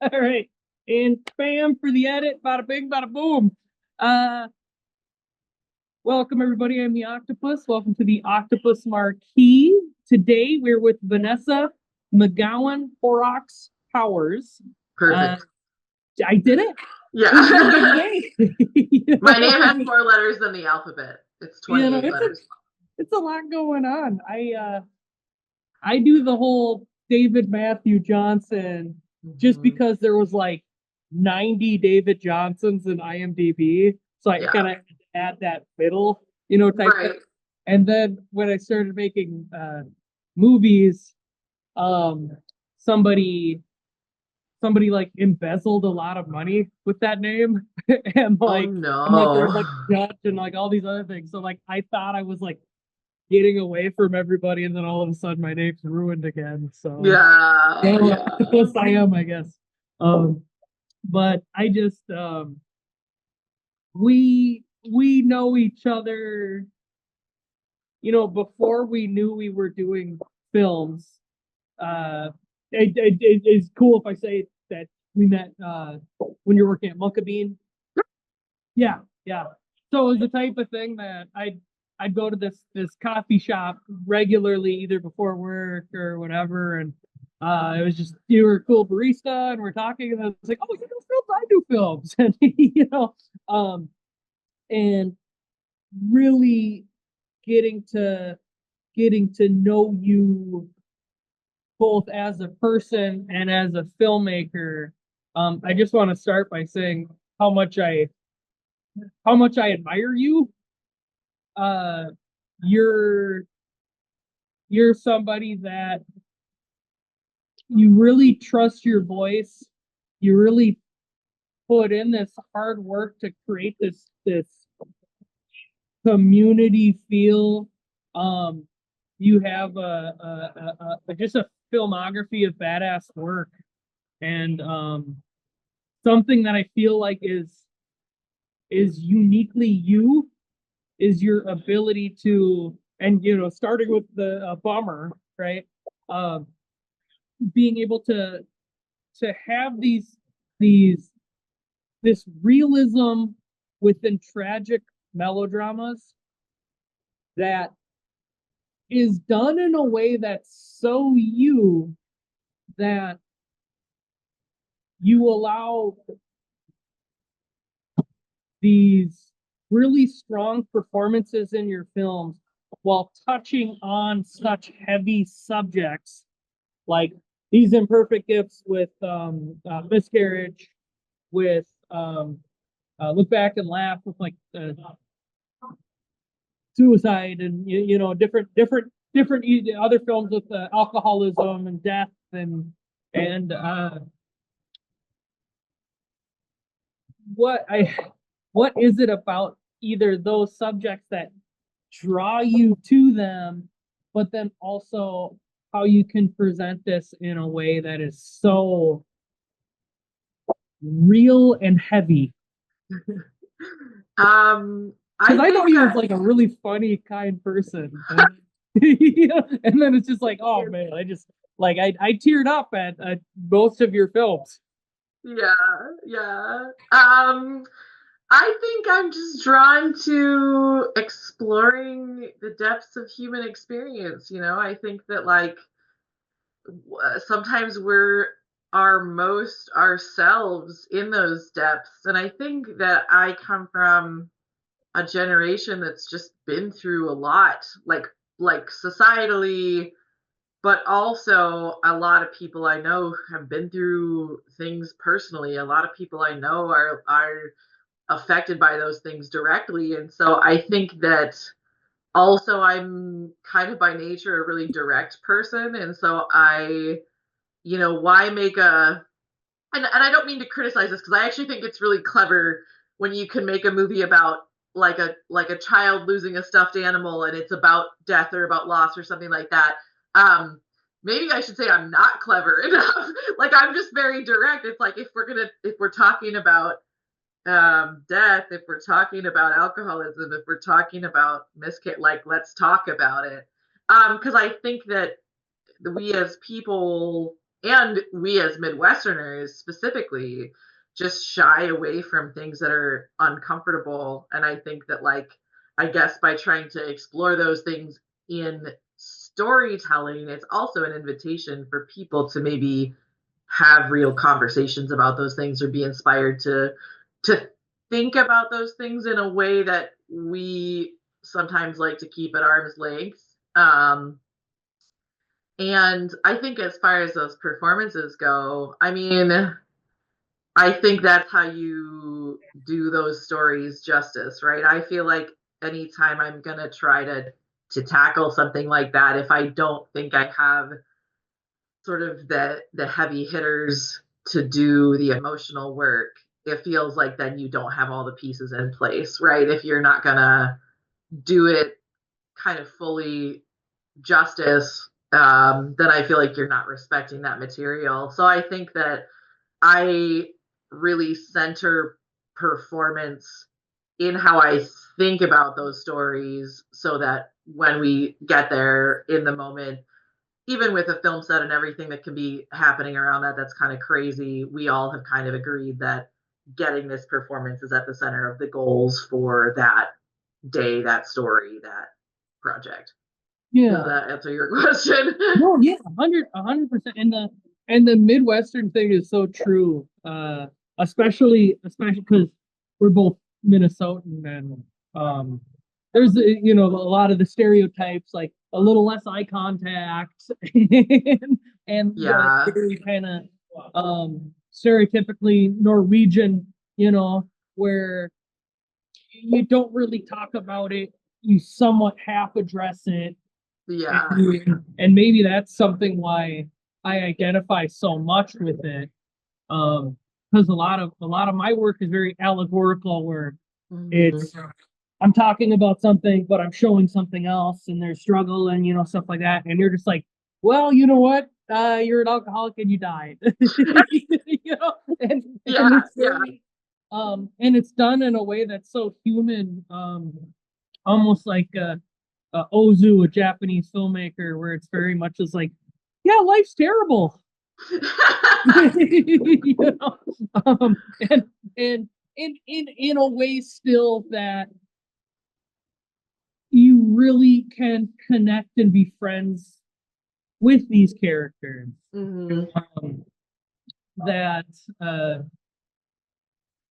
All right. And bam for the edit. Bada bing, bada boom. Uh, Welcome everybody. I'm the Octopus. Welcome to the Octopus Marquee. Today we're with Vanessa McGowan Horrocks Powers. Uh, Perfect. I did it. Yeah. This is a big day. My name has more letters than the alphabet. It's you know, 28 letters. it's a lot going on. I do the whole David Matthew Johnson just Mm-hmm. because there was like 90 David Johnsons in IMDb. So I Yeah. kind of add that middle, type thing. Right. And then when I started making movies, um, somebody somebody like embezzled a lot of money with that name, and Oh like no. there's like judge and like all these other things. So like I thought I was like getting away from everybody, and then all of a sudden my name's ruined again. So Yeah. yeah, Yeah. yes, I am, I guess. But I just we know each other, before we knew we were doing films. It's cool if I say that we met when you're working at Munkabeen. Yeah, yeah. So it was the type of thing that I'd go to this coffee shop regularly, either before work or whatever, and it was just you were a cool barista, and we're talking, and I was like, oh, you do films, I do films, and um, and really getting to getting to know you both as a person and as a filmmaker. I just want to start by saying how much I admire you. uh you're you're somebody that you really trust your voice. You really put in this hard work to create this community feel. You have just a filmography of badass work, and something that I feel like is uniquely you is your ability to, and starting with the bummer, right? Uh, Being able to have these this realism within tragic melodramas that is done in a way that's so you that you allow these really strong performances in your films while touching on such heavy subjects like these imperfect gifts with miscarriage, with look back and laugh, with like suicide, and different other films with alcoholism and death, and what I what is it about either those subjects that draw you to them, but then also how you can present this in a way that is so real and heavy. Um, I Because I know think you as like a really funny, kind person, and, and then it's just like, oh man, I just like I teared up at most of your films. yeah, yeah. I think I'm just drawn to exploring the depths of human experience, I think that sometimes we're our most ourselves in those depths. And I think that I come from a generation that's just been through a lot, like societally, but also a lot of people I know have been through things personally. A lot of people I know are affected by those things directly. And so I think that also I'm kind of by nature a really direct person. And so why make and I don't mean to criticize this, because I actually think it's really clever when you can make a movie about like a child losing a stuffed animal, and it's about death or about loss or something like that. Maybe I should say I'm not clever enough. Like, I'm just very direct. It's like, if we're talking about death, if we're talking about alcoholism, if we're talking about miscarriage, like, let's talk about it. Because I think that we as people and we as Midwesterners specifically just shy away from things that are uncomfortable. And I think that, like, I guess by trying to explore those things in storytelling, it's also an invitation for people to maybe have real conversations about those things, or be inspired to think about those things in a way that we sometimes like to keep at arm's length. And I think as far as those performances go, I mean, I think that's how you do those stories justice, right? I feel like anytime I'm going to try to tackle something like that, if I don't think I have sort of the heavy hitters to do the emotional work, it feels like then you don't have all the pieces in place, right? If you're not going to do it kind of fully justice, then I feel like you're not respecting that material. So I think that I really center performance in how I think about those stories, so that when we get there in the moment, even with a film set and everything that can be happening around that, that's kind of crazy, we all have kind of agreed that getting this performance is at the center of the goals for that day, that story, that project. Does Yeah. that answer your question? No, yeah, 100%. And the Midwestern thing is so true. Especially because we're both Minnesotan, and there's a lot of the stereotypes, like a little less eye contact, and the Yeah. very kind of stereotypically Norwegian, where you don't really talk about it, you somewhat half address it, Yeah. and maybe that's something why I identify so much with it. Because a lot of my work is very allegorical, where Mhm. it's I'm talking about something, but I'm showing something else, and there's struggle and stuff like that, and you're just like, well, you know what? You're an alcoholic and you died. And Yeah, it's yeah. very and it's done in a way that's so human, almost like Ozu, a Japanese filmmaker, where it's very much as like, yeah, life's terrible. you know? And in a way still that you really can connect and be friends with these characters. Mhm. Um, that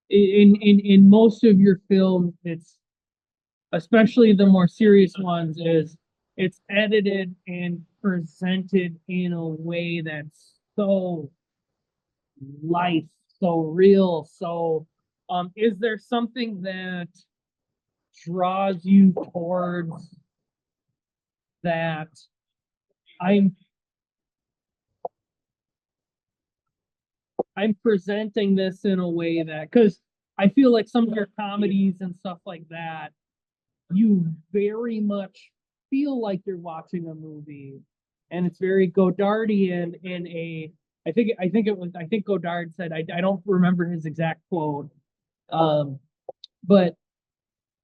in most of your film, it's especially the more serious ones, is it's edited and presented in a way that's so life, so real. So is there something that draws you towards that? I'm i'm presenting this in a way that, because I feel like some of your comedies and stuff like that, you very much feel like you're watching a movie, and it's very Godardian in a. I think Godard said, I don't remember his exact quote, um, but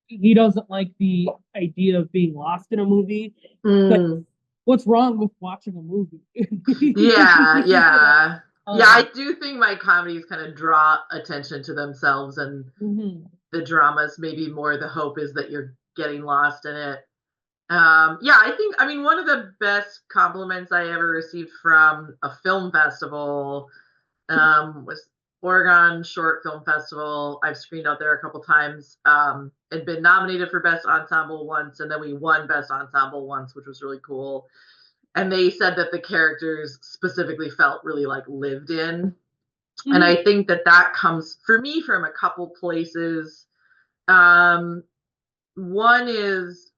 he doesn't like the idea of being lost in a movie. But Mm. what's wrong with watching a movie? Yeah, You know? yeah. Yeah, I do think my comedies kind of draw attention to themselves, and Mhm. the dramas maybe more the hope is that you're getting lost in it. Yeah, I mean, one of the best compliments I ever received from a film festival was Oregon Short Film Festival. I've screened out there a couple times, and been nominated for Best Ensemble once, and then we won Best Ensemble once, which was really cool. And they said that the characters specifically felt really like lived in. And Mhm. I think that that comes for me from a couple places. Um, One is,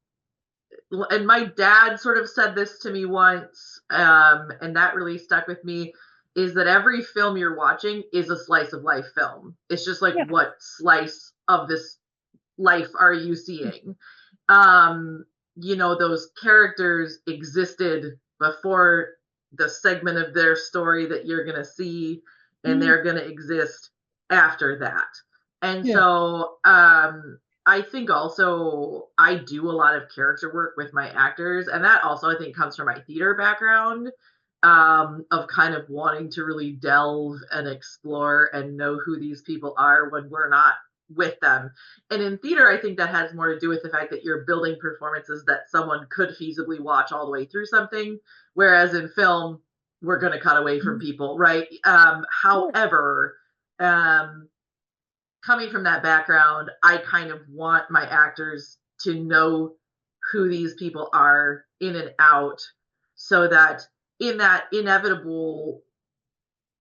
and my dad sort of said this to me once, and that really stuck with me, is that every film you're watching is a slice of life film. It's just like, Yeah. what slice of this life are you seeing? um those characters existed before the segment of their story that you're going to see, and Mhm. they're going to exist after that. And Yeah. so I think also I do a lot of character work with my actors, and that also I think comes from my theater background. of kind of wanting to really delve and explore and know who these people are when we're not with them. And in theater, I think that has more to do with the fact that you're building performances that someone could feasibly watch all the way through something, whereas in film, we're going to cut away from people, right? However, coming from that background, I kind of want my actors to know who these people are in and out, so that in that inevitable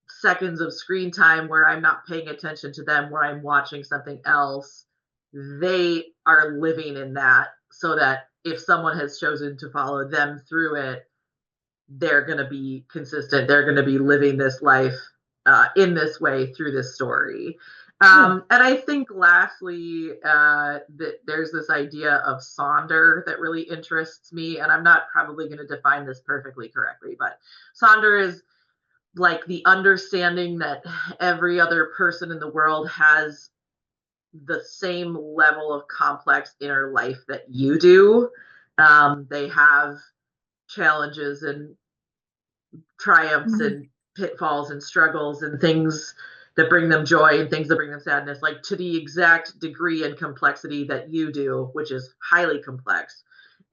seconds of screen time where I'm not paying attention to them, where I'm watching something else, they are living in that, so that if someone has chosen to follow them through it, they're going to be consistent. They're going to be living this life in this way through this story. And I think lastly, that there's this idea of Sonder that really interests me. And I'm not probably going to define this perfectly correctly, but Sonder is like the understanding that every other person in the world has the same level of complex inner life that you do. They have challenges and triumphs and pitfalls and struggles and things that bring them joy and things that bring them sadness, like to the exact degree and complexity that you do, which is highly complex.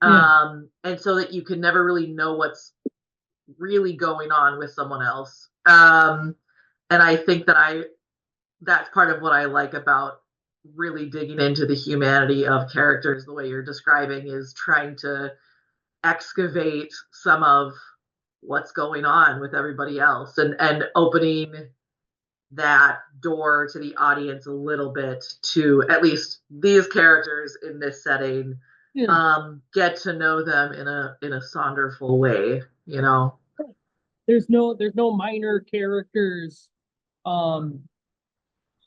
And so that you can never really know what's really going on with someone else. And I think that that's part of what I like about really digging into the humanity of characters the way you're describing, is trying to excavate some of what's going on with everybody else, and opening that door to the audience a little bit, to at least these characters in this setting, get to know them in a sonderful way, you know. There's no minor characters.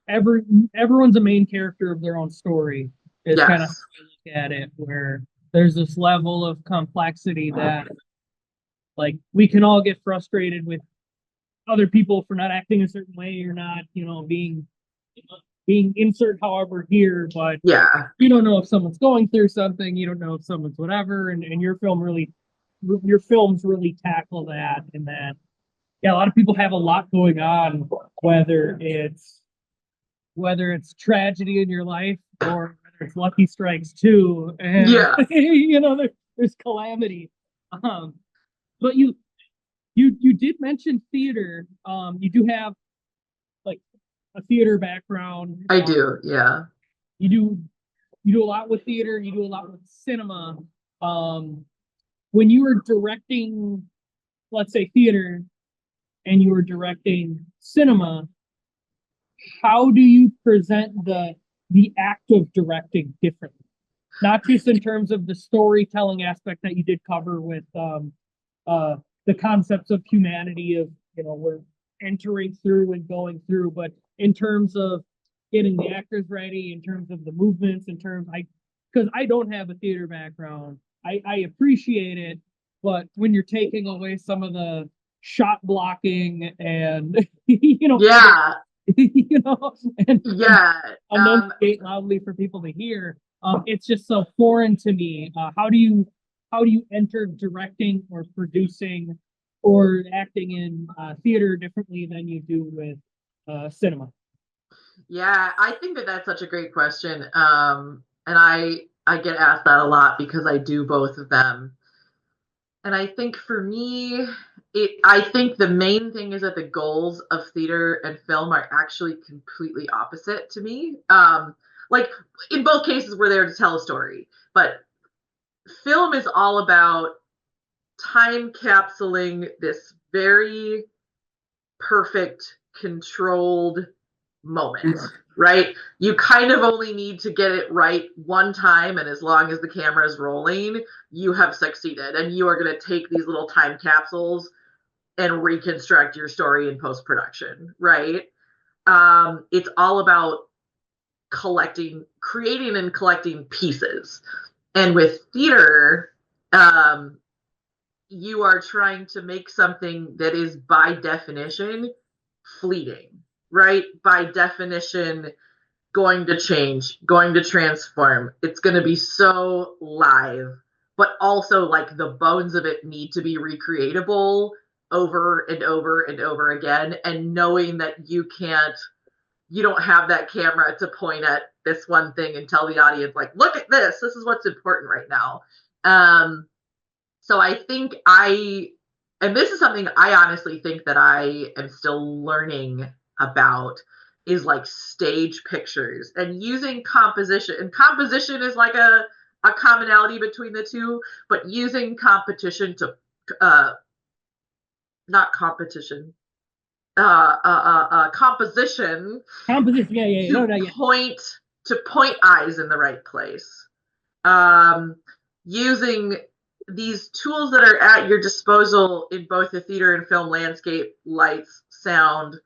Everyone's a main character of their own story, is kind of how I look at it, where there's this level of complexity that, like, we can all get frustrated with other people for not acting a certain way, or not, being insert however here, but you don't know if someone's going through something, you don't know if someone's whatever, and your films really tackle that. And that, a lot of people have a lot going on, whether it's tragedy in your life, or whether it's Lucky Strikes too, and there's calamity. But you did mention theater. You do have like a theater background. I do, yeah. You do a lot with theater. You do a lot with cinema. When you were directing, let's say, theater, and you were directing cinema, how do you present the act of directing differently? Not just in terms of the storytelling aspect that you did cover with the concepts of humanity, of we're entering through and going through, but in terms of getting the actors ready, in terms of the movements, because I don't have a theater background, I appreciate it, but when you're taking away some of the shot blocking and and enunciate loudly for people to hear, it's just so foreign to me. How do you enter directing or producing or acting in theater differently than you do with cinema? Yeah, I think that's such a great question. And I get asked that a lot because I do both of them. And I think for me, I think the main thing is that the goals of theater and film are actually completely opposite to me. Like, in both cases, we're there to tell a story, but film is all about time capsuling this very perfect, controlled moment, right? You kind of only need to get it right one time, and as long as the camera is rolling, you have succeeded. And you are going to take these little time capsules and reconstruct your story in post-production, right? It's all about creating and collecting pieces. And with theater, you are trying to make something that is by definition fleeting, right? By definition, going to change, going to transform. It's going to be so live, but also like the bones of it need to be recreatable over and over and over again, and knowing that you don't have that camera to point at this one thing and tell the audience, like, look at this is what's important right now. So I think and this is something I honestly think that I am still learning about, is like stage pictures and using composition. And composition is like a commonality between the two, but using competition to, not competition, composition Composition, yeah. No, to yeah. point eyes in the right place. Using these tools that are at your disposal in both the theater and film landscape, lights, sound,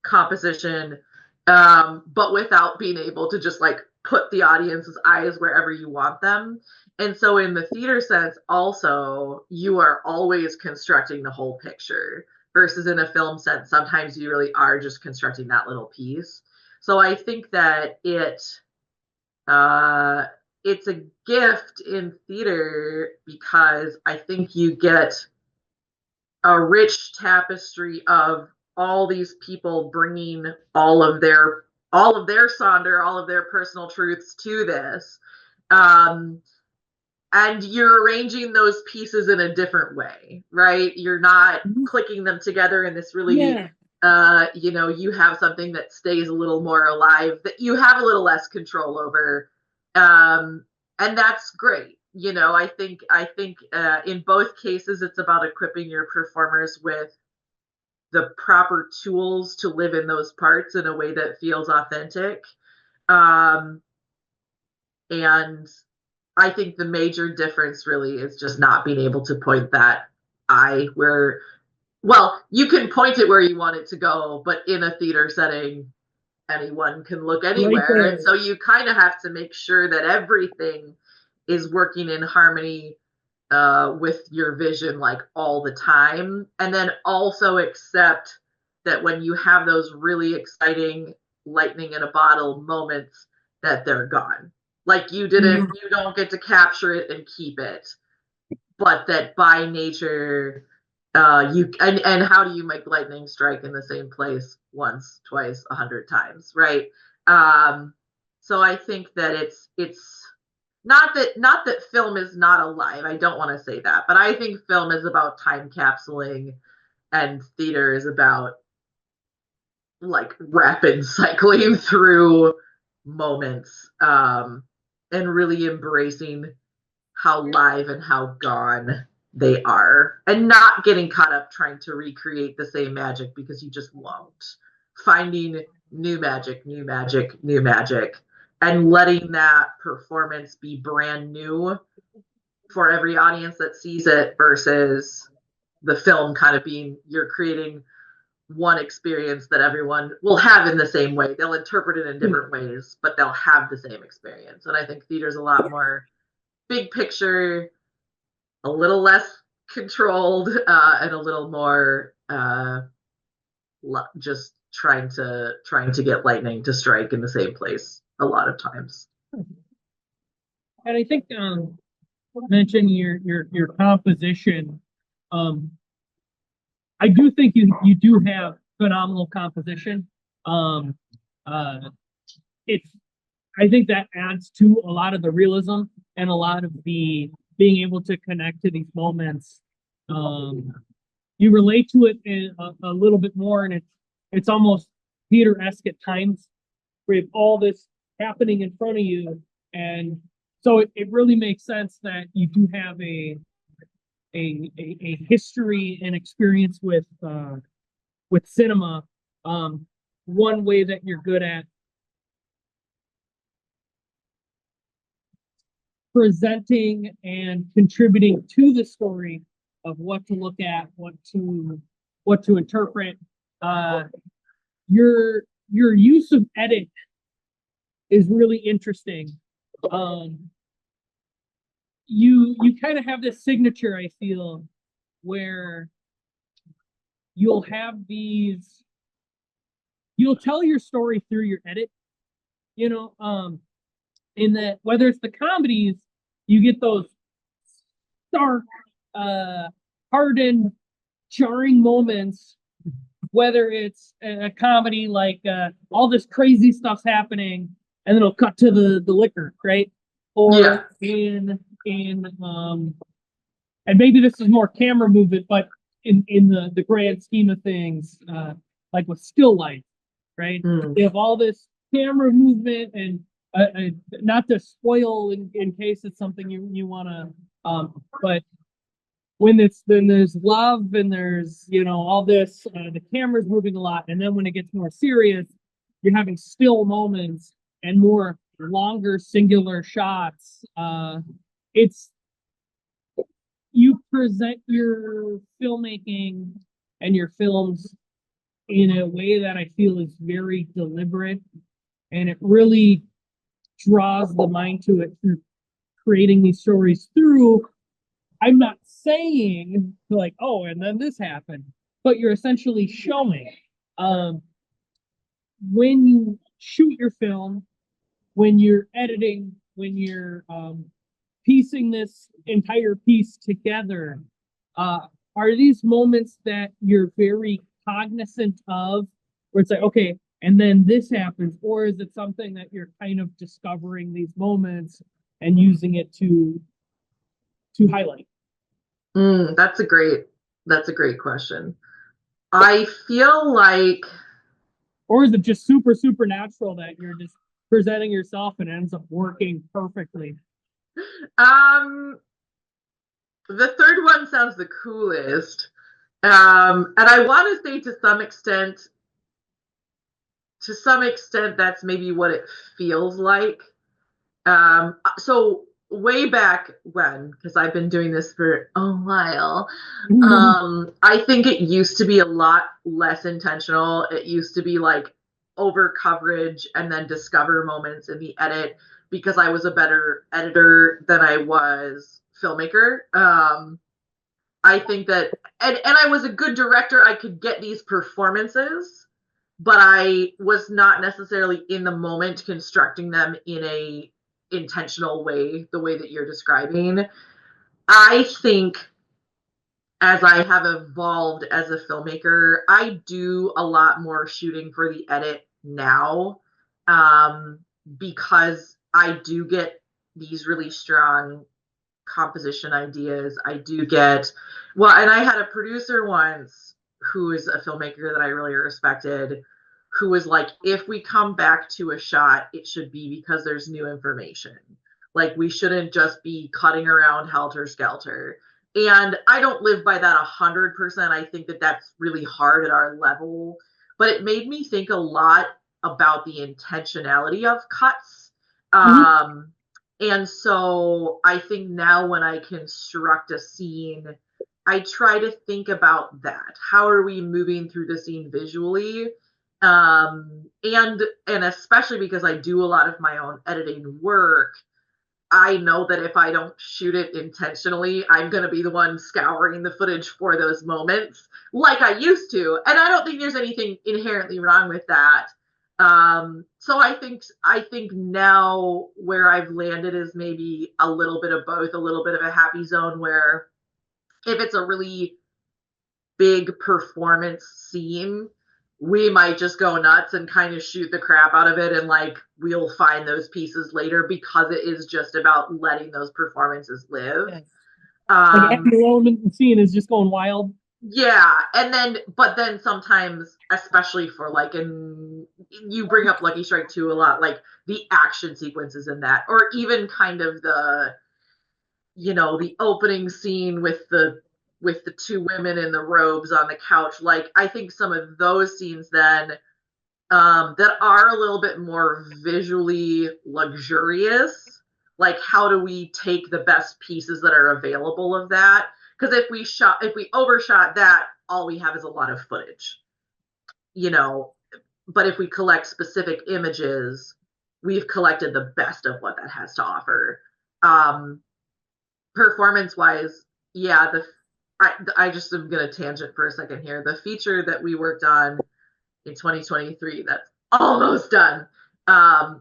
composition, but without being able to just like put the audience's eyes wherever you want them. And so in the theater sense, also, you are always constructing the whole picture, versus in a film sense, sometimes you really are just constructing that little piece. So I think that it's a gift in theater, because I think you get a rich tapestry of all these people bringing all of their sonder, all of their personal truths to this. And you're arranging those pieces in a different way, right? You're not clicking them together in this really, you have something that stays a little more alive, that you have a little less control over. And that's great. I think in both cases, it's about equipping your performers with the proper tools to live in those parts in a way that feels authentic. And I think the major difference really is just not being able to point that eye where, well, you can point it where you want it to go, but in a theater setting, anyone can look anywhere. Right. And so you kind of have to make sure that everything is working in harmony with your vision, like, all the time. And then also accept that when you have those really exciting lightning in a bottle moments, that they're gone. Like, you don't get to capture it and keep it, but that by nature, and how do you make lightning strike in the same place once, twice, 100 times, right? So I think that it's not that film is not alive. I don't want to say that, but I think film is about time capsuling, and theater is about like rapid cycling through moments, and really embracing how live and how gone they are, and not getting caught up trying to recreate the same magic, because you just won't. Finding new magic, and letting that performance be brand new for every audience that sees it, versus the film kind of being, you're creating one experience that everyone will have in the same way. They'll interpret it in different ways, but they'll have the same experience. And I think theater's a lot more big picture, a little less controlled, and a little more just trying to get lightning to strike in the same place a lot of times. And I think mention your composition. I do think you do have phenomenal composition. It's I think that adds to a lot of the realism and a lot of the being able to connect to these moments. You relate to it a little bit more, and it's almost theater-esque at times, where you have all this happening in front of you, and so it really makes sense that you do have a history and experience with cinema. One way that you're good at presenting and contributing to the story of what to look at, what to interpret. Your use of edit is really interesting. You kind of have this signature, I feel, where you'll tell your story through your edit, in that, whether it's the comedies, you get those stark, hardened jarring moments, whether it's a comedy like all this crazy stuff's happening, and then it'll cut to the liquor, right? Yeah. Or and maybe this is more camera movement, but in the grand scheme of things, like with still life, right? Mm. They have all this camera movement, and not to spoil in case it's something you want to, but when it's then there's love and there's all this, the camera's moving a lot, and then when it gets more serious, you're having still moments and more longer singular shots. It's You present your filmmaking and your films in a way that I feel is very deliberate, and it really draws the mind to it through creating these stories through. I'm not saying like, oh, and then this happened, but you're essentially showing um, when you shoot your film, when you're editing, when you're piecing this entire piece together, uh, are these moments that you're very cognizant of, where it's like, okay, and then this happens, or is it something that you're kind of discovering these moments and using it to highlight? That's a great question. I feel like, Or is it just super natural that you're just presenting yourself and it ends up working perfectly? um, the third one sounds the coolest. And I want to say to some extent, that's maybe what it feels like. So way back when, because I've been doing this for a while, I think it used to be a lot less intentional. It used to be like over coverage and then discover moments in the edit because I was a better editor than I was filmmaker. I think that, and I was a good director. I could get these performances, but I was not necessarily in the moment constructing them in a intentional way, the way that you're describing. I think as I have evolved as a filmmaker, I do a lot more shooting for the edit now, um, because I do get these really strong composition ideas. I do get, well, and I had a producer once who is a filmmaker that I really respected, who was like, if we come back to a shot, it should be because there's new information. Like, we shouldn't just be cutting around helter skelter. And I don't live by that 100%. I think that that's really hard at our level, but it made me think a lot about the intentionality of cuts. Mhm. And so I think now when I construct a scene, I try to think about that. How are we moving through the scene visually? And especially because I do a lot of my own editing work, I know that if I don't shoot it intentionally, I'm going to be the one scouring the footage for those moments like I used to. And I don't think there's anything inherently wrong with that. So I think now where I've landed is maybe a little bit of both, a little bit of a happy zone where if it's a really big performance scene, we might just go nuts and kind of shoot the crap out of it, and like we'll find those pieces later because it is just about letting those performances live. Yes. Like um every element in the scene is just going wild. yeah, and then but then sometimes, especially for like, in you bring up Lucky Strike 2 a lot, like the action sequences in that, or even kind of the opening scene with the two women in the robes on the couch. Like, I think some of those scenes then, that are a little bit more visually luxurious. Like, how do we take the best pieces that are available of that? Because if we overshot that, all we have is a lot of footage, you know. But if we collect specific images, we've collected the best of what that has to offer. Um, Performance wise, yeah, I just am gonna tangent for a second here. The feature that we worked on in 2023 that's almost done.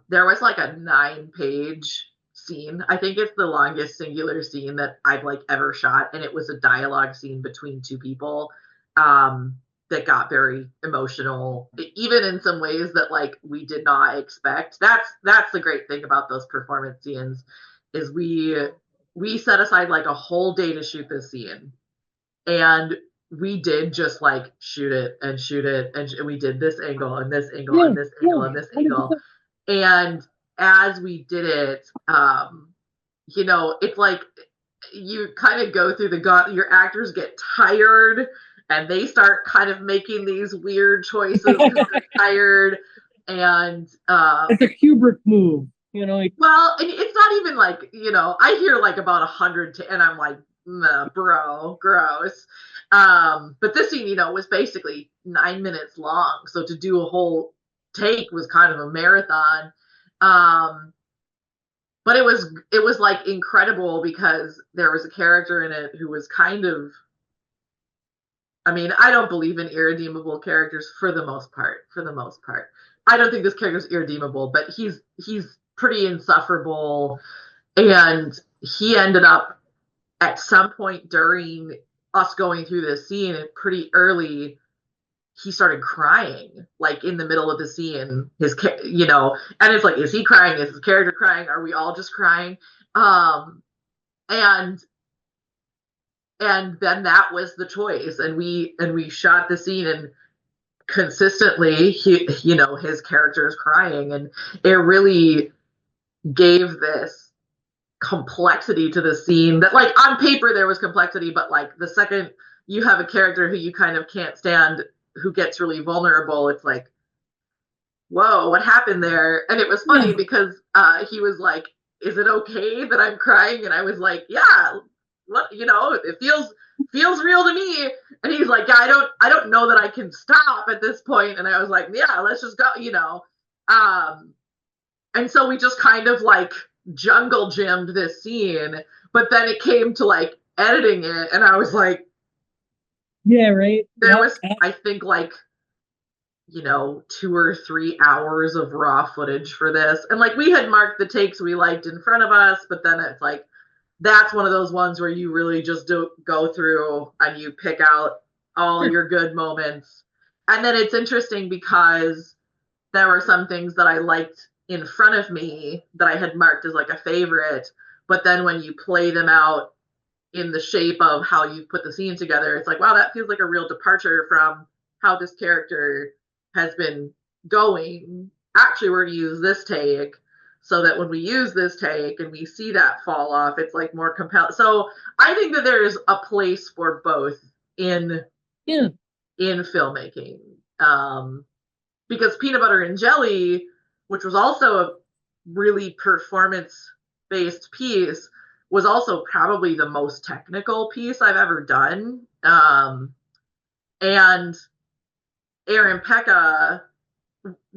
There was like a 9-page scene. I think it's the longest singular scene that I've like ever shot, and it was a dialogue scene between two people. that got very emotional, even in some ways that like we did not expect. That's the great thing about those performance scenes, is we set aside like a whole day to shoot this scene, and we did just like shoot it and shoot it, and we did this angle and this angle Yeah, and this angle yeah, and this angle. 100%. And as we did it, you know, it's like you kind of go through your actors get tired and they start kind of making these weird choices because they're tired. And It's a Kubrick move, you know. well, and it's not even like, you know, I hear like about 100 and I'm like, nah, bro, gross. But this scene, you know, was basically 9 minutes long, so to do a whole take was kind of a marathon. um but it was like incredible because there was a character in it who was kind of, I mean, I don't believe in irredeemable characters for the most part. I don't think this character is irredeemable, but he's pretty insufferable. And he ended up at some point during us going through this scene, pretty early, he started crying, like in the middle of the scene. You know, and it's like, is he crying? Is his character crying? Are we all just crying? Um, and then that was the choice, and we shot the scene, and consistently, you know, his character is crying, and it really gave this complexity to the scene that, like, on paper there was complexity, but like the second you have a character who you kind of can't stand, who gets really vulnerable, it's like, whoa, what happened there? And it was funny Yeah, because he was like, is it okay that I'm crying? And I was like, yeah, you know, it feels real to me. And he's like, yeah, I don't know that I can stop at this point. And I was like, yeah, let's just go, you know. And so we just kind of like jungle gymmed this scene, but then it came to like editing it, and I was like, yeah, right. there Yeah, was, I think, like, you know, 2 or 3 hours of raw footage for this. And like we had marked the takes we liked in front of us, but then it's like, that's one of those ones where you really just do go through and you pick out all your good moments. And then it's interesting because there were some things that I liked in front of me that I had marked as like a favorite, but then when you play them out in the shape of how you put the scene together, it's like, wow, that feels like a real departure from how this character has been going. Actually, we're going to use this take, so that when we use this take and we see that fall off, it's like more compelling. So I think that there's a place for both in yeah, in filmmaking. Because Peanut Butter and Jelly, which was also a really performance based piece, was also probably the most technical piece I've ever done. And Aaron Pekka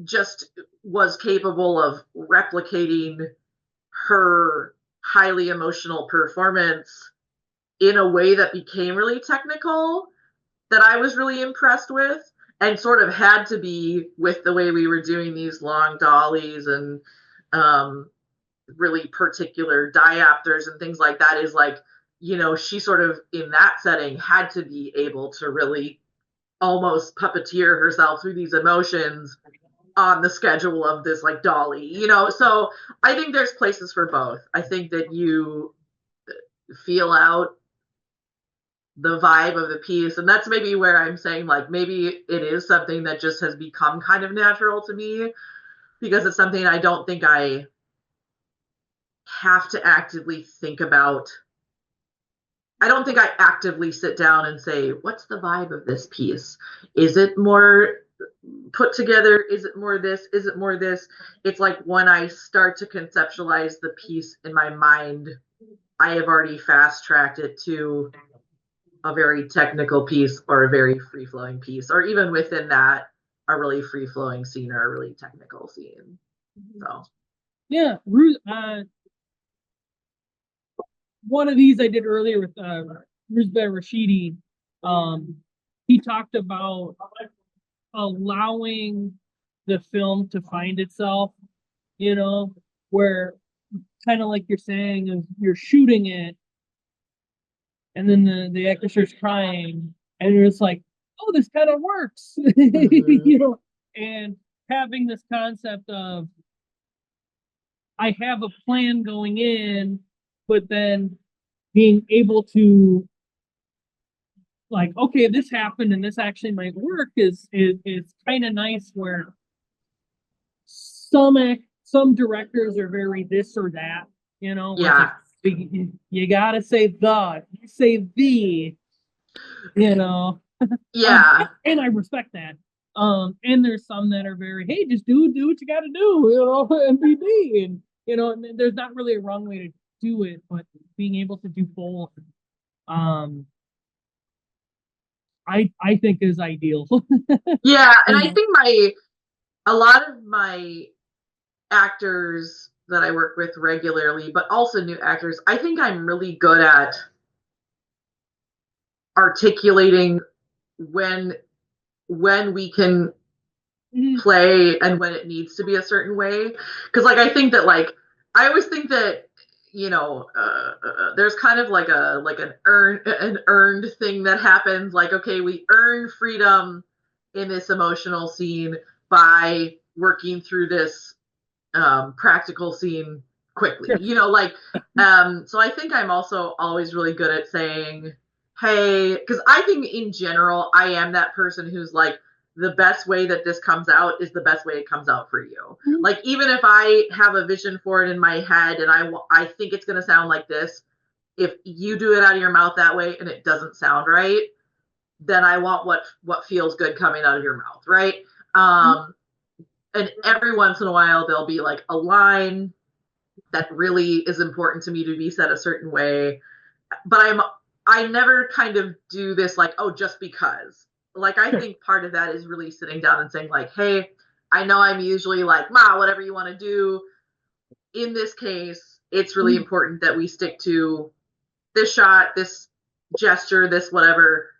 just was capable of replicating her highly emotional performance in a way that became really technical, that I was really impressed with, and sort of had to be with the way we were doing these long dollies and um, really particular diopters and things like that. Is like, you know, she sort of in that setting had to be able to really almost puppeteer herself through these emotions on the schedule of this like dolly, you know. So I think there's places for both. I think that you feel out the vibe of the piece, and that's maybe where I'm saying like maybe it is something that just has become kind of natural to me, because it's something I don't think I have to actively think about. I don't think I actively sit down and say, what's the vibe of this piece? Is it more put together? Is it more this? Is it more this? It's like when I start to conceptualize the piece in my mind, I have already fast tracked it to a very technical piece or a very free flowing piece, or even within that, a really free flowing scene or a really technical scene. So, yeah. One of these I did earlier with Ruzbeh Rashidi. Um, he talked about allowing the film to find itself, you know, where kind of like you're saying, is you're shooting it, and then the actor starts crying, and you're just like, oh, this kind of works, Mhm. you know, and having this concept of I have a plan going in, but then being able to like, okay, this happened and this actually might work is kind of nice where some directors are very this or that, you know, where it's like Yeah. you gotta say you say the, you know. Yeah. And I respect that. And there's some that are very, hey, just do what you gotta do, you know, and be me. And you know, and there's not really a wrong way to do it, but being able to do both, um, I think is ideal. Yeah, and You I know? think a lot of my actors that I work with regularly, but also new actors, I think I'm really good at articulating when we can Mhm. play and when it needs to be a certain way. Because like I think that like I always think that there's kind of like an earned thing that happens. Like okay, we earn freedom in this emotional scene by working through this practical scene quickly. Sure. So I think I'm also always really good at saying, hey, because I think in general, I am that person who's like, the best way that this comes out is the best way it comes out for you. Mhm. Like, even if I have a vision for it in my head and I think it's going to sound like this, if you do it out of your mouth that way and it doesn't sound right, then I want what feels good coming out of your mouth, right? Mhm. Um, and every once in a while, there'll be like a line that really is important to me to be said a certain way. But I never kind of do this like, oh, just because. Like I Sure. think part of that is really sitting down and saying, like, hey, I know I'm usually like, ma, whatever you want to do. In this case, it's really Mhm. important that we stick to this shot, this gesture, this whatever,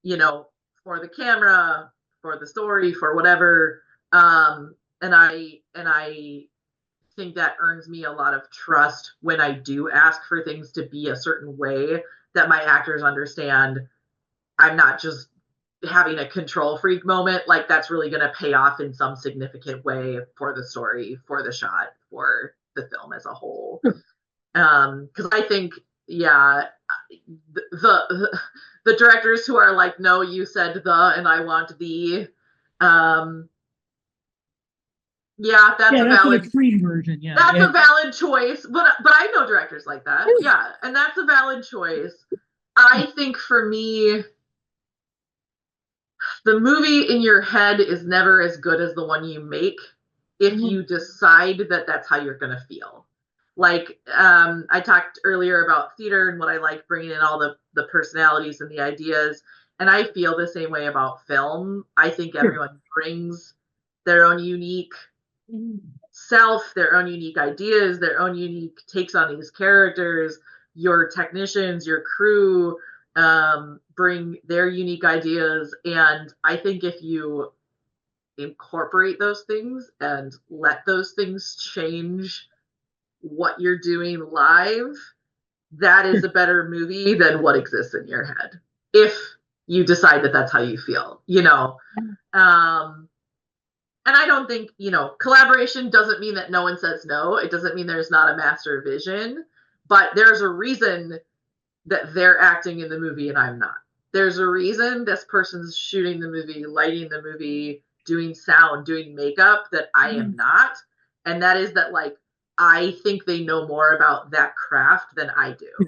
you know, for the camera, for the story, for whatever. And I think that earns me a lot of trust when I do ask for things to be a certain way that my actors understand I'm not just having a control freak moment. Like that's really going to pay off in some significant way for the story, for the shot, for the film as a whole. Sure. Because I think, yeah, the directors who are like, no, you said the, and I want the, um, yeah, Yeah, that's an extreme version. Yeah. that's Yeah. a valid choice, but I know directors like that. Yeah, and that's a valid choice. I think for me, the movie in your head is never as good as the one you make if Mhm. you decide that that's how you're going to feel. Like I talked earlier about theater and what I like bringing in all the personalities and the ideas, and I feel the same way about film. I think Sure. everyone brings their own unique Mhm. self, their own unique ideas, their own unique takes on these characters. Your technicians, your crew bring their unique ideas. And I think if you incorporate those things and let those things change what you're doing live, that is Sure. a better movie than what exists in your head. If you decide that that's how you feel, you know. Um, and I don't think, collaboration doesn't mean that no one says no. It doesn't mean there's not a master vision, but there's a reason that they're acting in the movie and I'm not. There's a reason this person's shooting the movie, lighting the movie, doing sound, doing makeup that I am Mhm. not. And that is that, like, I think they know more about that craft than I do. Yeah.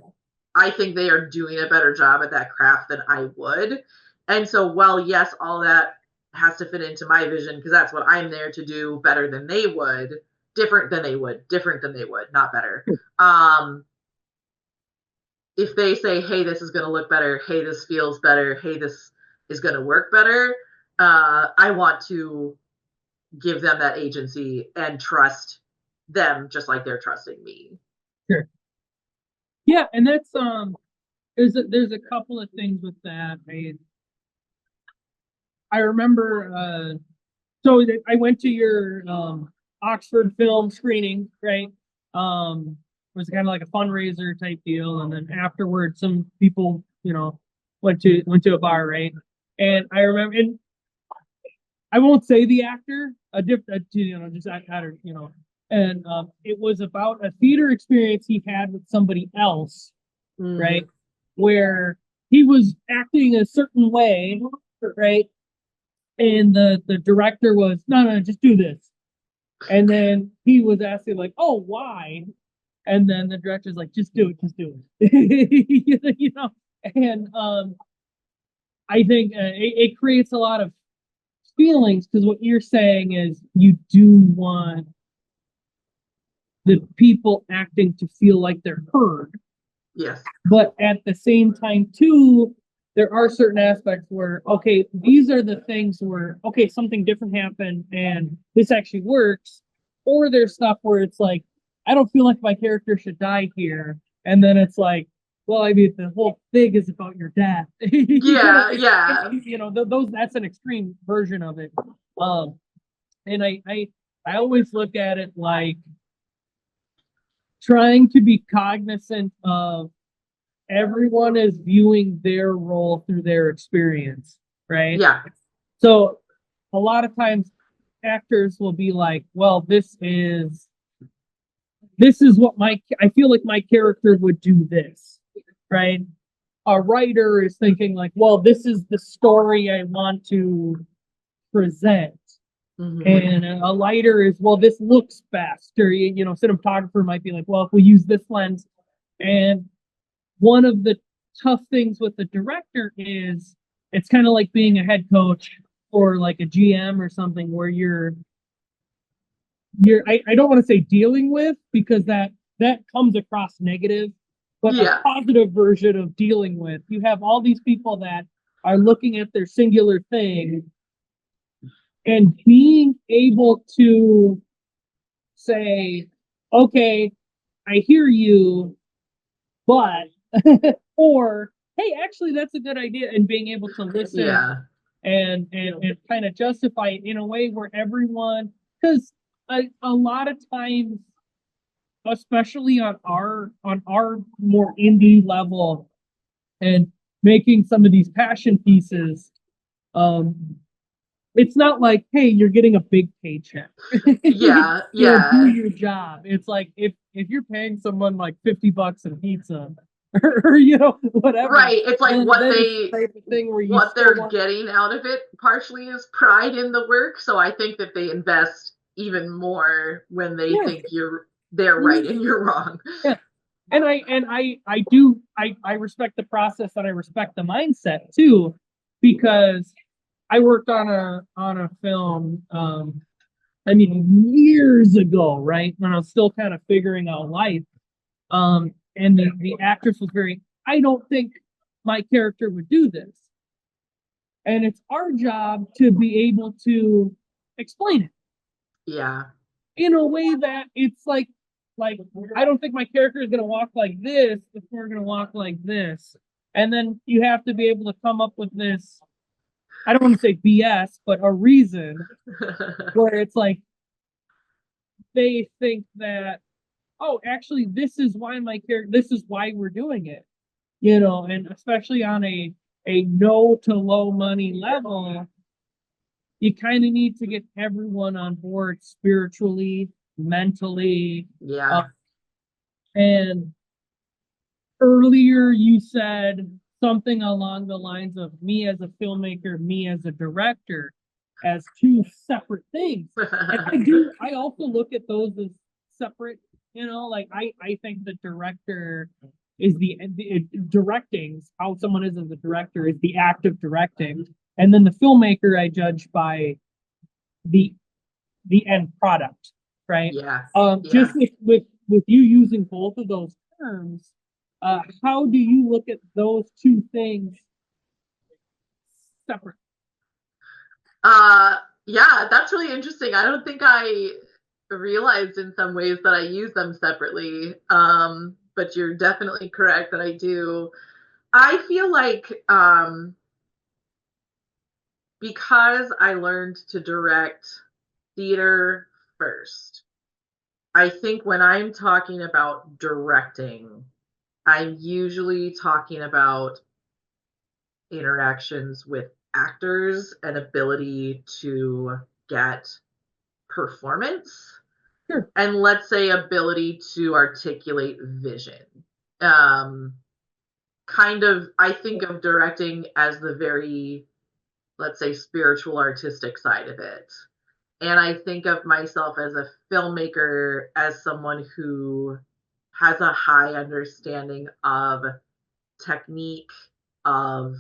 I think they are doing a better job at that craft than I would. And so, while yes, all that has to fit into my vision because that's what I'm there to do better than they would, different than they would, not better. Sure. Um, if they say, hey, this is going to look better, hey, this feels better, hey, this is going to work better, I want to give them that agency and trust them just like they're trusting me. Sure. Yeah, and that's there's a couple of things with that. I remember so I went to your Oxford film screening, right? It was kind of like a fundraiser type deal, and then afterwards, some people, went to a bar, right? And I remember, and I won't say the actor, a different, just actor, and it was about a theater experience he had with somebody else, right? Mhm. Where he was acting a certain way, right? And the director was, no, just do this. And then he was asking like, oh, why? And then the director's like, just do it. And I think it creates a lot of feelings because what you're saying is you do want the people acting to feel like they're heard. Yes. But at the same time, too, there are certain aspects where, okay, these are the things where, okay, something different happened and this actually works. Or there's stuff where it's like, I don't feel like my character should die here. And then it's like, well, I mean, the whole thing is about your death. Yeah, yeah. Those that's an extreme version of it. Um, and I always look at it like trying to be cognizant of everyone is viewing their role through their experience, right? Yeah. So a lot of times actors will be like, well, this is what I feel like my character would do this, right? A writer is thinking like, well, this is the story I want to present. Mhm. And a lighter is, well, this looks best. Or, cinematographer might be like, well, if we use this lens. And one of the tough things with the director is it's kind of like being a head coach or like a GM or something where I don't want to say dealing with because that comes across negative, but a Yeah. positive version of dealing with. You have all these people that are looking at their singular thing and being able to say, okay, I hear you, but or hey, actually that's a good idea, and being able to listen Yeah. and kind of justify it in a way where everyone because a lot of times, especially on our more indie level and making some of these passion pieces, um, it's not like, hey, you're getting a big paycheck. Yeah. Do Yeah. your job. It's like if you're paying someone like $50 a pizza or whatever, Right. It's like then it's the type of thing where you what still they're want. getting out of it partially is pride in the work. So I think that they invest even more when they Yeah, think they're right and you're wrong. yeah. And I respect the process and I respect the mindset too, because I worked on a film I mean years ago, right? When I was still kind of figuring out life. And the actress was very, I don't think my character would do this. And it's our job to be able to explain it Yeah. in a way that it's like I don't think my character is gonna walk like this if we're gonna walk like this. And then you have to be able to come up with this, I don't want to say BS, but a reason where it's like they think that, oh, actually this is why we're doing it. And especially on a no to low money level, you kind of need to get everyone on board spiritually, mentally. Uh, Yeah. and earlier you said something along the lines of me as a filmmaker, me as a director, as two separate things. And I also look at those as separate, like I think the director is the directing, how someone is as a director is the act of directing. And then the filmmaker I judge by the the end product, right? Yeah. Just Yeah. with you using both of those terms, how do you look at those two things separate? Uh yeah, that's really interesting. I don't think I realized in some ways that I use them separately. But you're definitely correct that I do. I feel like because I learned to direct theater first, I think when I'm talking about directing, I'm usually talking about interactions with actors an ability to get performance, Sure. and let's say ability to articulate vision. Kind of, I think of directing as the very, let's say, spiritual artistic side of it. And I think of myself as a filmmaker as someone who has a high understanding of technique, of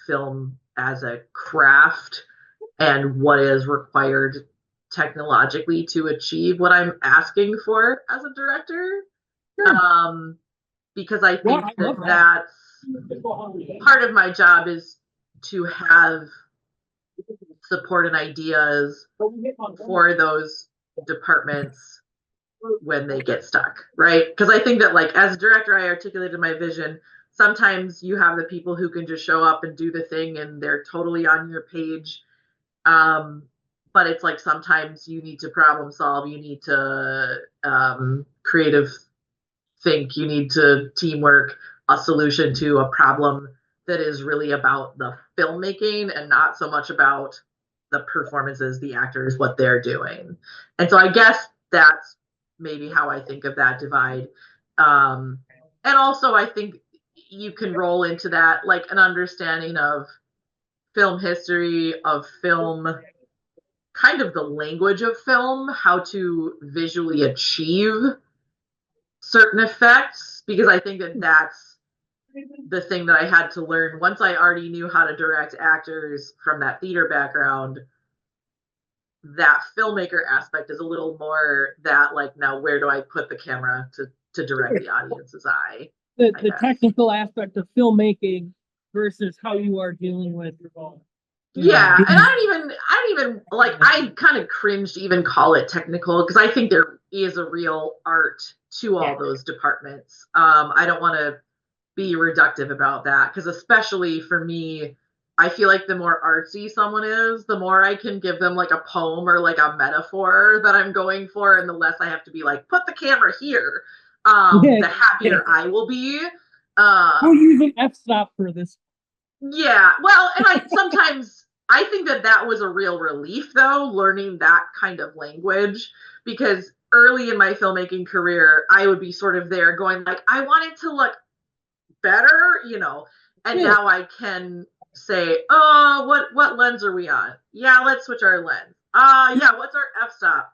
film as a craft, and what is required technologically to achieve what I'm asking for as a director. Sure. Because I think Yeah, that's part of my job, is to have support and ideas for those departments when they get stuck, right? Because I think that, like, as a director, I articulated my vision. Sometimes you have the people who can just show up and do the thing and they're totally on your page. But it's like sometimes you need to problem solve, you need to creative think, you need to teamwork a solution to a problem that is really about the filmmaking and not so much about the performances, the actors, what they're doing. And so I guess that's maybe how I think of that divide. And also, I think you can roll into that like an understanding of film history, of film, kind of the language of film, how to visually achieve certain effects, because I think that that's the thing that I had to learn once I already knew how to direct actors from that theater background. That filmmaker aspect is a little more that, like, now where do I put the camera to direct the audience's eye? The technical aspect of filmmaking versus how you are dealing with Yeah, and I don't even like, I kind of cringe to even call it technical, because I think there is a real art to all those departments. I don't want to be reductive about that, because especially for me, I feel like the more artsy someone is, the more I can give them like a poem or like a metaphor that I'm going for, and the less I have to be like, put the camera here. The happier I will be. We're using f-stop for this. Yeah, well, and I think that that was a real relief, though, learning that kind of language, because early in my filmmaking career, I would be sort of there going like, I want it to look better, and now I can say, oh, what lens are we on? Yeah, let's switch our lens. Yeah, what's our f-stop?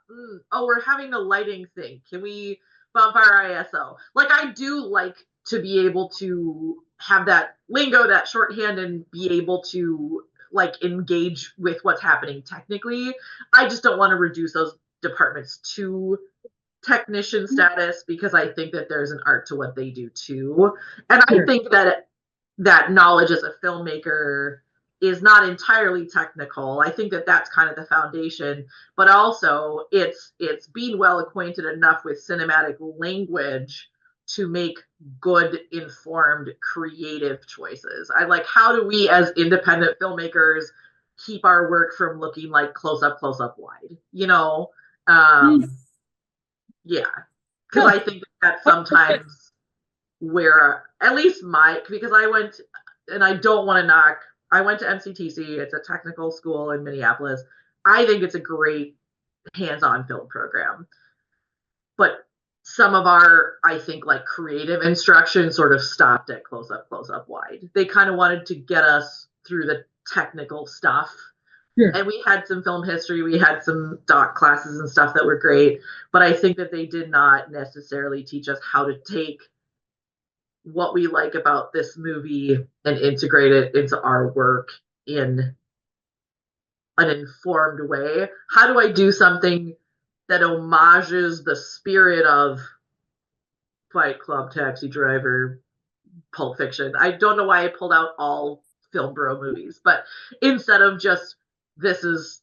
Oh, we're having a lighting thing. Can we bump our ISO? Like, I do like to be able to have that lingo, that shorthand, and be able to like engage with what's happening technically. I just don't want to reduce those departments to technician status, because I think that there's an art to what they do too. And I think that that knowledge as a filmmaker is not entirely technical. I think that that's kind of the foundation, but also it's being well acquainted enough with cinematic language to make good, informed, creative choices. I like, how do we as independent filmmakers keep our work from looking like close up, wide, yeah, because I think that sometimes where, at least because I went, and I don't want to knock, I went to MCTC, it's a technical school in Minneapolis. I think it's a great hands-on film program. But some of our, I think, like creative instruction sort of stopped at close up, wide. They kind of wanted to get us through the technical stuff. And we had some film history, we had some doc classes and stuff that were great, but I think that they did not necessarily teach us how to take what we like about this movie and integrate it into our work in an informed way. How do I do something that homages the spirit of Fight Club, Taxi Driver, Pulp Fiction? I don't know why I pulled out all film bro movies, but instead of just, this is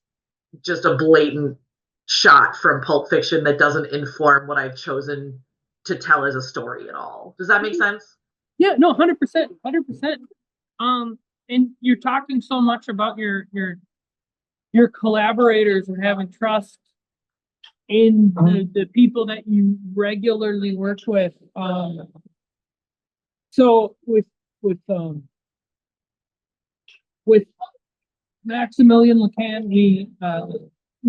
just a blatant shot from Pulp Fiction that doesn't inform what I've chosen to tell as a story at all. Does that make sense? Yeah, no, 100%, 100%. And you're talking so much about your collaborators and having trust in the people that you regularly work with. So with with Maximilian Lacan, we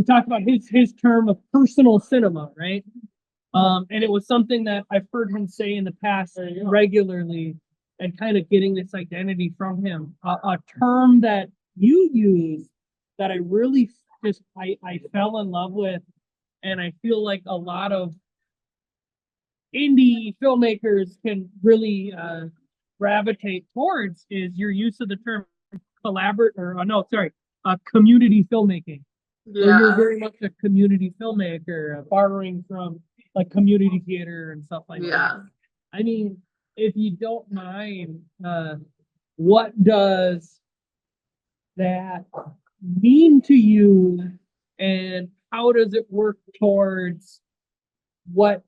talked about his term of personal cinema, right? And it was something that I've heard him say in the past regularly, and kind of getting this identity from him. A term that you use that I really just I fell in love with, and I feel like a lot of indie filmmakers can really gravitate towards, is your use of the term collaborate or no, sorry, community filmmaking. So you're Yeah. very much a community filmmaker, borrowing from like community theater and stuff like Yeah. that. I mean, if you don't mind, what does that mean to you, and how does it work towards what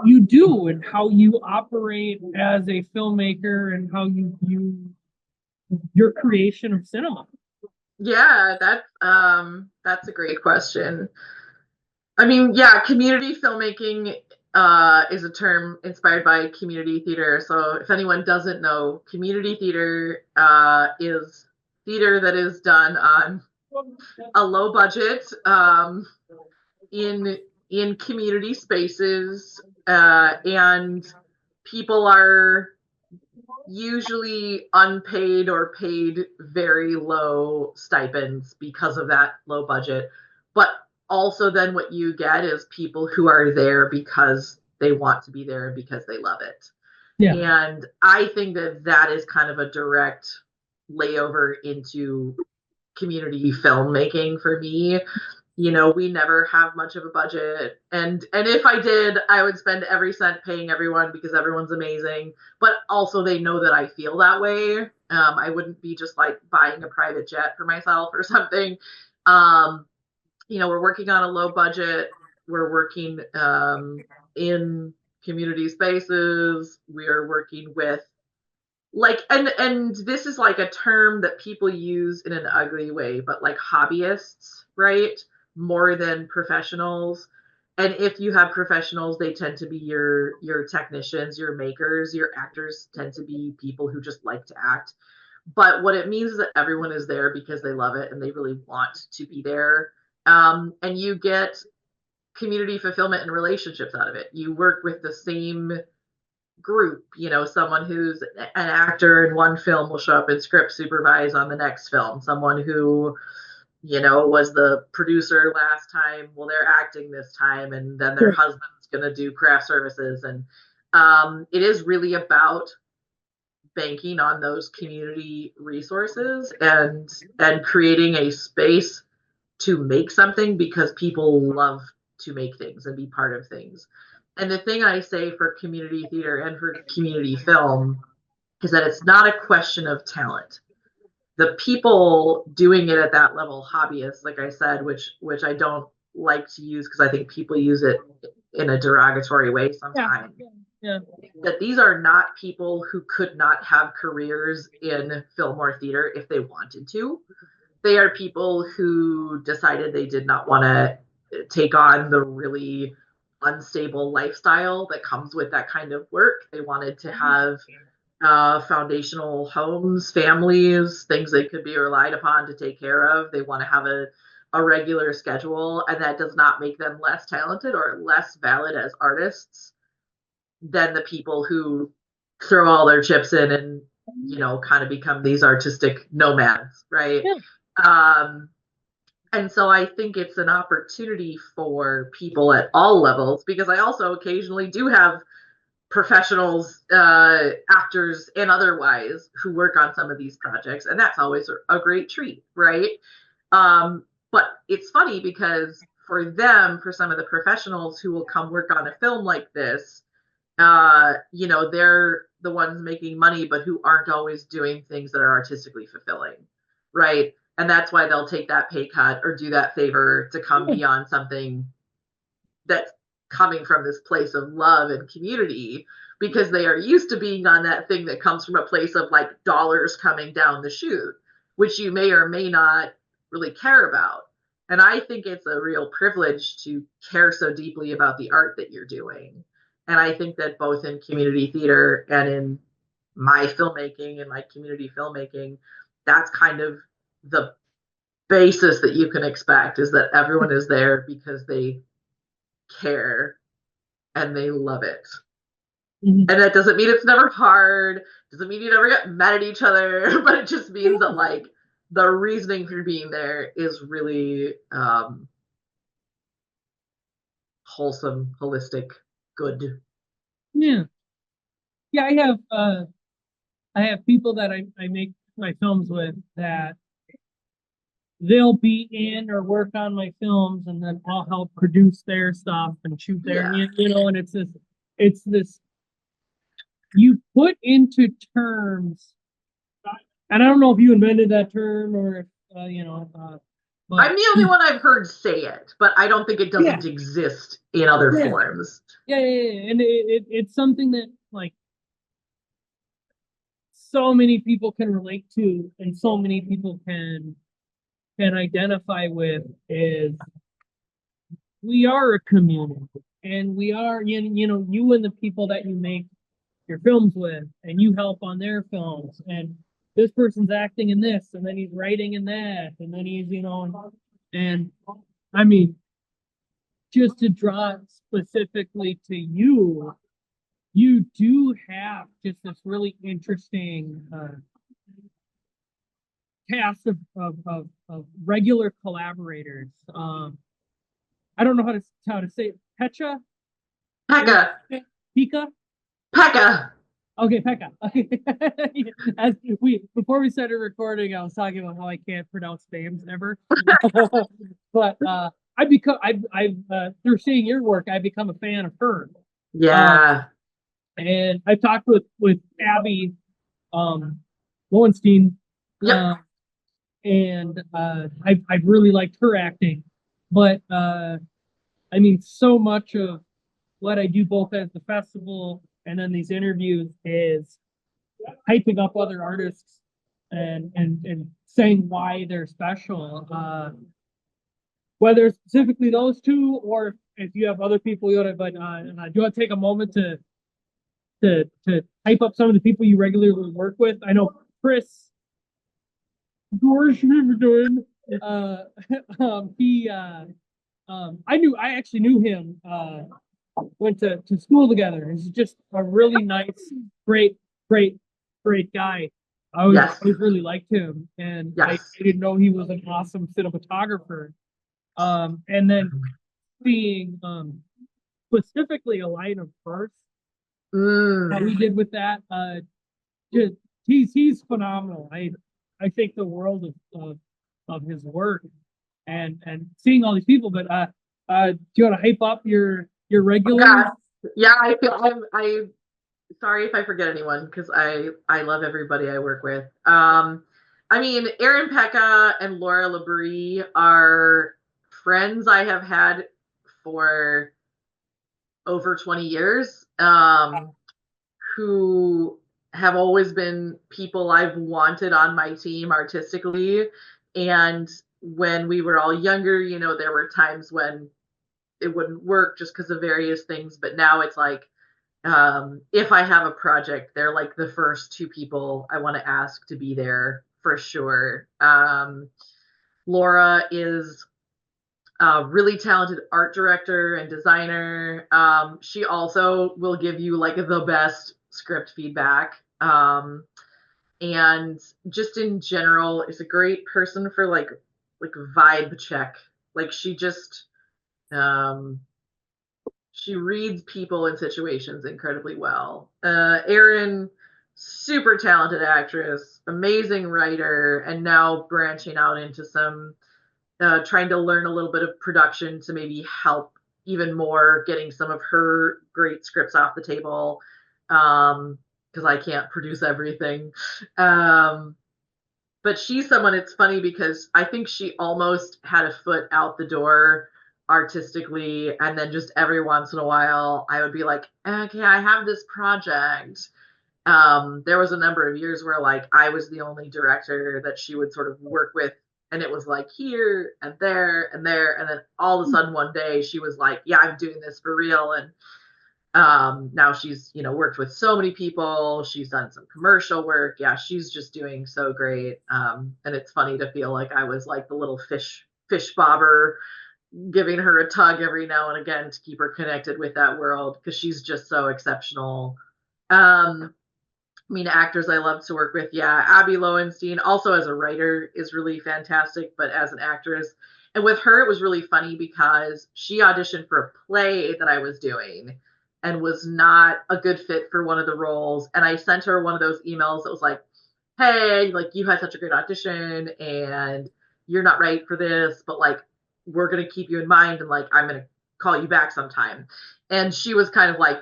you do and how you operate as a filmmaker, and how you your creation of cinema? Yeah, that's a great question. I mean, yeah, community filmmaking is a term inspired by community theater. So if anyone doesn't know, community theater is theater that is done on a low budget, in community spaces, and people are usually unpaid or paid very low stipends because of that low budget. But also, then what you get is people who are there because they want to be there, because they love it. Yeah. And I think that that is kind of a direct layover into community filmmaking for me. We never have much of a budget, and if I did, I would spend every cent paying everyone because everyone's amazing, but also they know that I feel that way. I wouldn't be just like buying a private jet for myself or something. We're working on a low budget. We're working in community spaces. We are working with, like, and this is like a term that people use in an ugly way, but like hobbyists, right? More than professionals. And if you have professionals, they tend to be your technicians, your makers. Your actors tend to be people who just like to act. But what it means is that everyone is there because they love it and they really want to be there. And you get community fulfillment and relationships out of it. You work with the same group. Someone who's an actor in one film will show up and script supervise on the next film. Someone who, was the producer last time, well, they're acting this time, and then their husband's going to do craft services. And it is really about banking on those community resources, and creating a space to make something, because people love to make things and be part of things. And the thing I say for community theater and for community film is that it's not a question of talent. The people doing it at that level, hobbyists, like I said, which I don't like to use because I think people use it in a derogatory way sometimes. Yeah. That these are not people who could not have careers in film or theater if they wanted to. They are people who decided they did not want to take on the really unstable lifestyle that comes with that kind of work. They wanted to have foundational homes, families, things they could be relied upon to take care of. They want to have a regular schedule, and that does not make them less talented or less valid as artists than the people who throw all their chips in and kind of become these artistic nomads, right? And so I think it's an opportunity for people at all levels, because I also occasionally do have professionals, actors and otherwise, who work on some of these projects, and that's always a great treat, right? But it's funny because for some of the professionals who will come work on a film like this, they're the ones making money, but who aren't always doing things that are artistically fulfilling, right? And that's why they'll take that pay cut or do that favor to come be on something that's coming from this place of love and community, because they are used to being on that thing that comes from a place of like dollars coming down the chute, which you may or may not really care about. And I think it's a real privilege to care so deeply about the art that you're doing. And I think that both in community theater and in my filmmaking and my community filmmaking, that's kind of the basis that you can expect, is that everyone is there because they care and they love it. Mhm. And that doesn't mean it's never hard, doesn't mean you never get mad at each other, but it just means that like the reasoning for being there is really wholesome, holistic, good. Yeah. Yeah, I have people that I make my films with that they'll be in or work on my films, and then I'll help produce their stuff and shoot their, Yeah. and it's this, you put into terms, and I don't know if you invented that term or if, but I'm the only one I've heard say it, but I don't think it yeah, doesn't exist in other yeah, forms. yeah. And it's something that like so many people can relate to, and so many people can identify with, is we are a community, and we are, you and the people that you make your films with, and you help on their films, and this person's acting in this, and then he's writing in that, and then he's, and I mean, just to draw specifically to you, you do have just this really interesting cast of regular collaborators. I don't know how to say it. Pecha, Pekka. Pika. Pekka. Okay, Pekka. As we before we started recording, I was talking about how I can't pronounce names ever. But I become I've through seeing your work, I've become a fan of her. Yeah. And I've talked with Abby um Lowenstein, Yep. and I've really liked her acting. But I mean, so much of what I do both at the festival and then these interviews is hyping up other artists and saying why they're special. Whether specifically those two, or if you have other people you want to, but do you want to take a moment to hype up some of the people you regularly work with? I know Chris George doing. Uh, he I actually knew him. Went to school together. He's just a really nice, great, great, great guy. Yes. I always really liked him, and Yes. I didn't know he was an awesome cinematographer. And then seeing specifically a line of first that he did with that, just he's phenomenal. I think the world of his work, and seeing all these people. But do you want to hype up your regulars? God. Yeah, I feel I sorry if I forget anyone, because I love everybody I work with. I mean, Erin Pekka and Laura Labrie are friends I have had for over 20 years, who have always been people I've wanted on my team artistically. And when we were all younger, there were times when it wouldn't work just because of various things. But now it's like, if I have a project, they're like the first two people I want to ask to be there for sure. Laura is a really talented art director and designer. She also will give you like the best script feedback. And just in general, is a great person for like vibe check. Like um, she reads people and situations incredibly well. Erin, super talented actress, amazing writer, and now branching out into some trying to learn a little bit of production to maybe help even more getting some of her great scripts off the table, because I can't produce everything. But she's someone, it's funny because I think she almost had a foot out the door artistically, and then just every once in a while I would be like, okay, I have this project. There was a number of years where like I was the only director that she would sort of work with, and it was like here and there and there, and then all of a sudden one day she was like, yeah, I'm doing this for real. And Now she's, worked with so many people. She's done some commercial work. Yeah, she's just doing so great. And it's funny to feel like I was like the little fish bobber, giving her a tug every now and again to keep her connected with that world, because she's just so exceptional. I mean, actors I love to work with, yeah, Abby Lowenstein, also as a writer, is really fantastic, but as an actress. And with her, it was really funny because she auditioned for a play that I was doing and was not a good fit for one of the roles. And I sent her one of those emails that was like, hey, like, you had such a great audition and you're not right for this, but like, we're going to keep you in mind and like, I'm going to call you back sometime. And she was kind of like,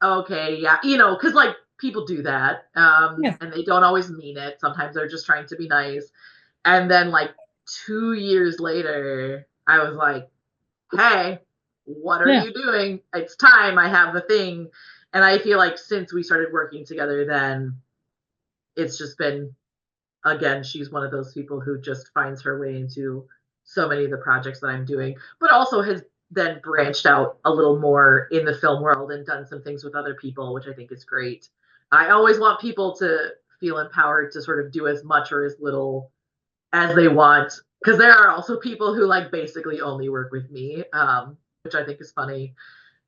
okay, yeah, because like, people do that, Yeah. and they don't always mean it. Sometimes they're just trying to be nice. And then like 2 years later, I was like, hey, what are Yeah. you doing? It's time. I have the thing. And I feel like since we started working together, then it's just been, again, she's one of those people who just finds her way into so many of the projects that I'm doing, but also has then branched out a little more in the film world and done some things with other people, which I think is great. I always want people to feel empowered to sort of do as much or as little as they want, because there are also people who like basically only work with me, which I think is funny.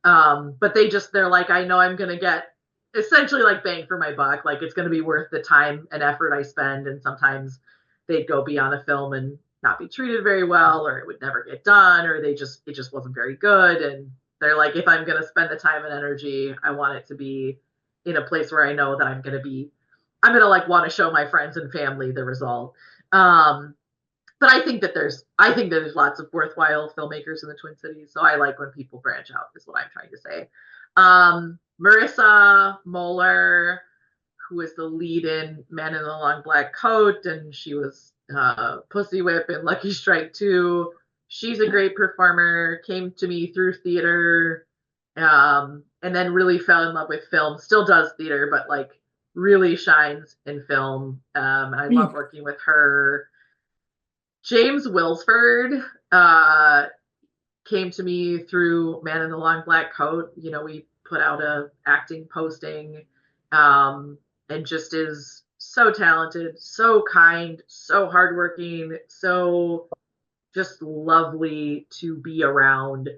But they're like, I know I'm gonna get essentially like bang for my buck. Like, it's gonna be worth the time and effort I spend. And sometimes they'd go beyond a film and not be treated very well, or it would never get done, or it just wasn't very good. And they're like, if I'm gonna spend the time and energy, I want it to be in a place where I know that I'm gonna like want to show my friends and family the result. Um, but I think that there's lots of worthwhile filmmakers in the Twin Cities. So I like when people branch out, is what I'm trying to say. Marissa Moeller, who is the lead in Man in the Long Black Coat, and she was Pussy Whip and Lucky Strike 2. She's a great performer, came to me through theater, and then really fell in love with film. Still does theater, but like really shines in film. And I love working with her. James Wilsford came to me through Man in the Long Black Coat. We put out a acting posting, and just is so talented, so kind, so hardworking, so just lovely to be around,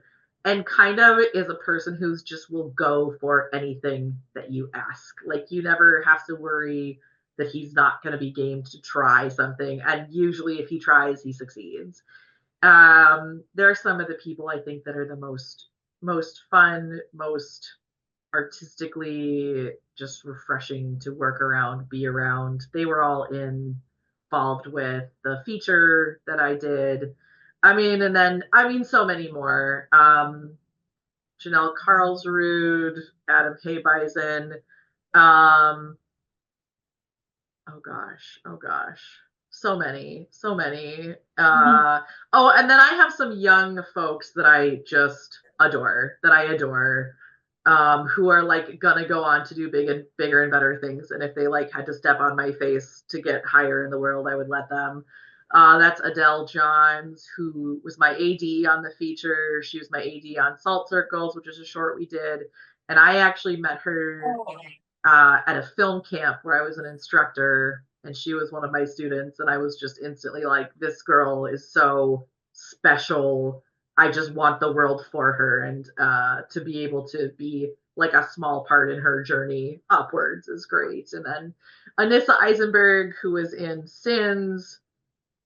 and kind of is a person who's just will go for anything that you ask. Like, you never have to worry that he's not going to be game to try something, and usually if he tries, he succeeds. There are some of the people I think that are the most fun, most artistically just refreshing to work around, be around. They were all involved with the feature that I did. So many more. Janelle Carlsrud, Adam Haybeisen. Um, oh gosh, so many. Oh, and then I have some young folks that I just adore, who are like gonna go on to do bigger and better things. And if they like had to step on my face to get higher in the world, I would let them. That's Adele Johns, who was my AD on the feature. She was my AD on Salt Circles, which is a short we did. And I actually met her at a film camp where I was an instructor, and she was one of my students. And I was just instantly like, this girl is so special. I just want the world for her. And to be able to be like a small part in her journey upwards is great. And then Anissa Eisenberg, who was in Sins,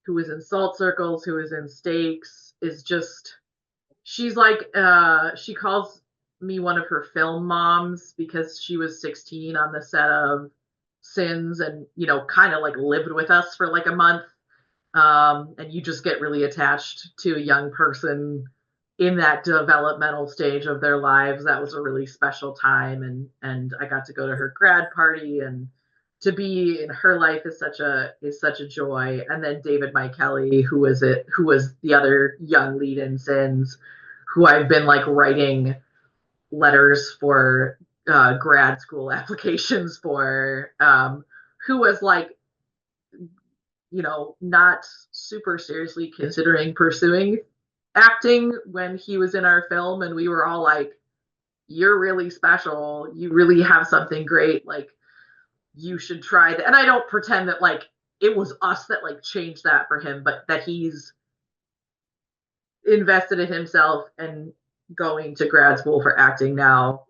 who was in Salt Circles, who was in Stakes, is just, she's like, she calls me one of her film moms, because she was 16 on the set of Sins, and kind of like lived with us for like a month. And you just get really attached to a young person in that developmental stage of their lives. That was a really special time, and I got to go to her grad party, and to be in her life is such a joy. And then David Mike Kelly, who was the other young lead in Sins, who I've been like writing letters for grad school applications for, who was like, not super seriously considering pursuing acting when he was in our film. And we were all like, you're really special. You really have something great. Like, you should try that. And I don't pretend that like it was us that like changed that for him, but that he's invested in himself and going to grad school for acting now.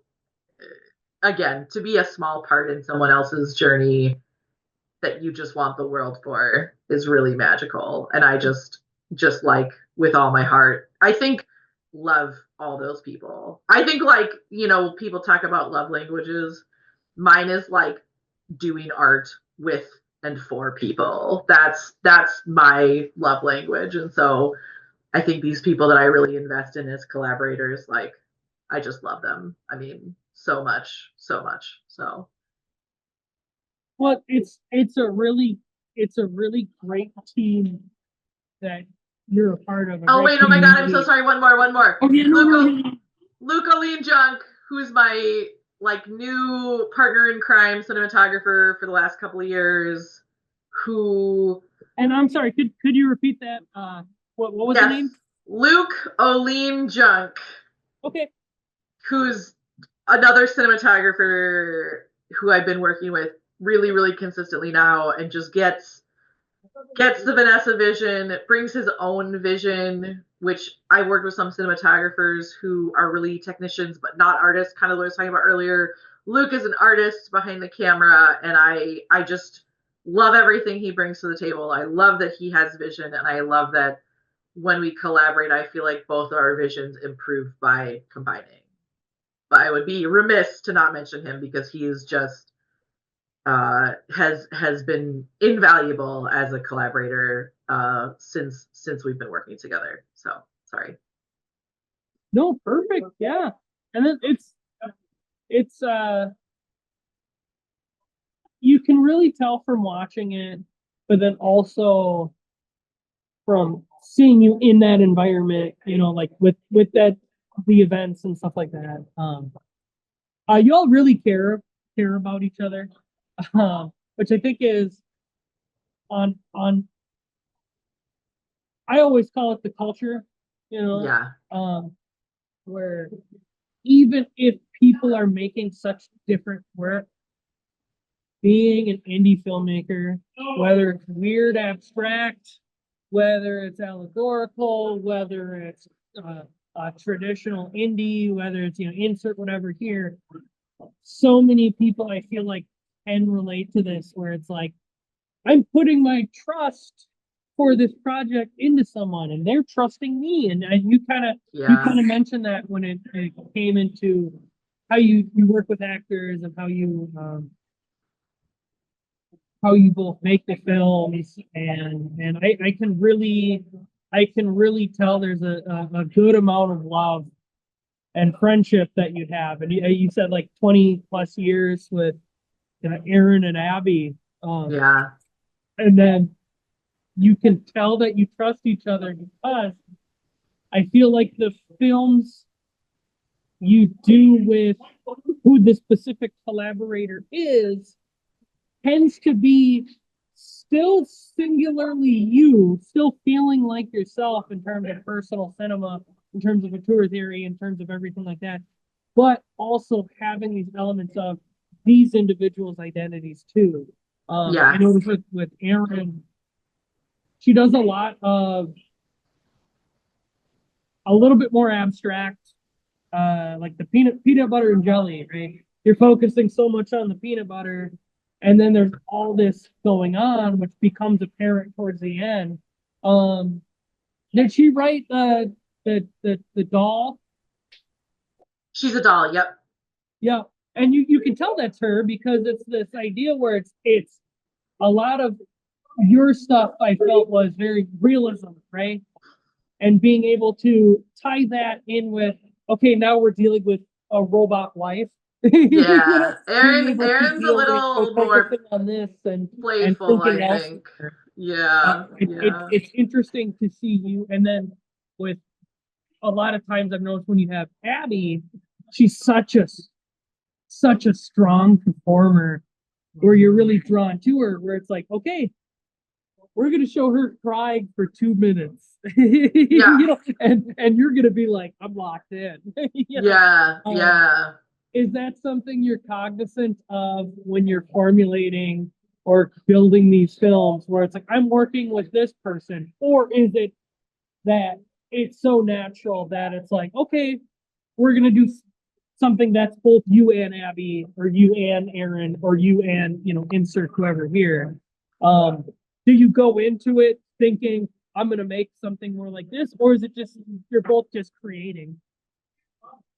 Again, to be a small part in someone else's journey that you just want the world for is really magical. And I just like with all my heart, I think love all those people. I think like, people talk about love languages. Mine is like doing art with and for people. That's my love language. And so I think these people that I really invest in as collaborators, like, I just love them. I mean, so much, so much. So Well, it's a really great team that you're a part of. oh wait, oh my god, I'm so sorry. One more. Oh yeah, no. Luca Lean Junk, who's my like new partner in crime cinematographer for the last couple of years, who And I'm sorry, could you repeat that? What was the name? Luke Olean Junk. Okay. Who's another cinematographer who I've been working with really, really consistently now, and just gets the Vanessa vision, brings his own vision, which I worked with some cinematographers who are really technicians but not artists, kind of what I was talking about earlier. Luke is an artist behind the camera, and I just love everything he brings to the table. I love that he has vision, and I love that when we collaborate, I feel like both our visions improve by combining. But I would be remiss to not mention him because he is just has been invaluable as a collaborator since we've been working together. So sorry. No, perfect. Yeah. And then it's you can really tell from watching it, but then also from seeing you in that environment, like with that the events and stuff like that. You all really care about each other, which I think is on. I always call it the culture, Yeah. Where even if people are making such different work, being an indie filmmaker, whether it's weird abstract, whether it's allegorical, whether it's a traditional indie, whether it's insert whatever here, so many people I feel like can relate to this, where it's like I'm putting my trust for this project into someone, and they're trusting me, and you kind of mentioned that when it came into how you work with actors and how you both make the films, and I can really tell there's a good amount of love and friendship that you have. And you said like 20 plus years with Aaron and Abby. Yeah. And then you can tell that you trust each other because I feel like the films you do with who the specific collaborator is tends to be still singularly you, still feeling like yourself in terms of personal cinema, in terms of auteur theory, in terms of everything like that, but also having these elements of these individuals' identities too. I noticed with Aaron, she does a lot of a little bit more abstract, like the peanut butter and jelly, right? You're focusing so much on the peanut butter, and then there's all this going on, which becomes apparent towards the end. Did she write the doll? She's a doll. Yep. Yeah, and you can tell that's her because it's this idea where it's a lot of your stuff. I felt was very realism, right? And being able to tie that in with, okay, now we're dealing with a robot life. Yeah. Aaron's a little more on this and playful, thinking I else. think. Yeah. It's interesting to see you. And then with a lot of times I've noticed when you have Abby, she's such a strong performer where you're really drawn to her, where it's like, okay, we're gonna show her crying for 2 minutes. You know, and you're gonna be like, I'm locked in. You know? Yeah. Is that something you're cognizant of when you're formulating or building these films where it's like, I'm working with this person? Or is it that it's so natural that it's like, okay, we're going to do something that's both you and Abby, or you and Aaron, or you and, you know, insert whoever here. Do you go into it thinking, I'm going to make something more like this? Or is it just, you're both just creating?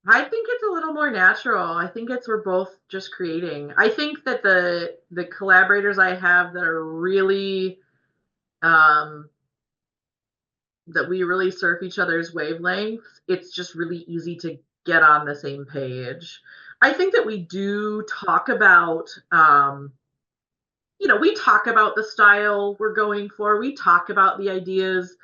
I think it's a little more natural. I think it's we're both just creating. I think that the collaborators I have that are really um that we really surf each other's wavelengths, it's just really easy to get on the same page. I think that we do talk about we talk about the style we're going for. We talk about the ideas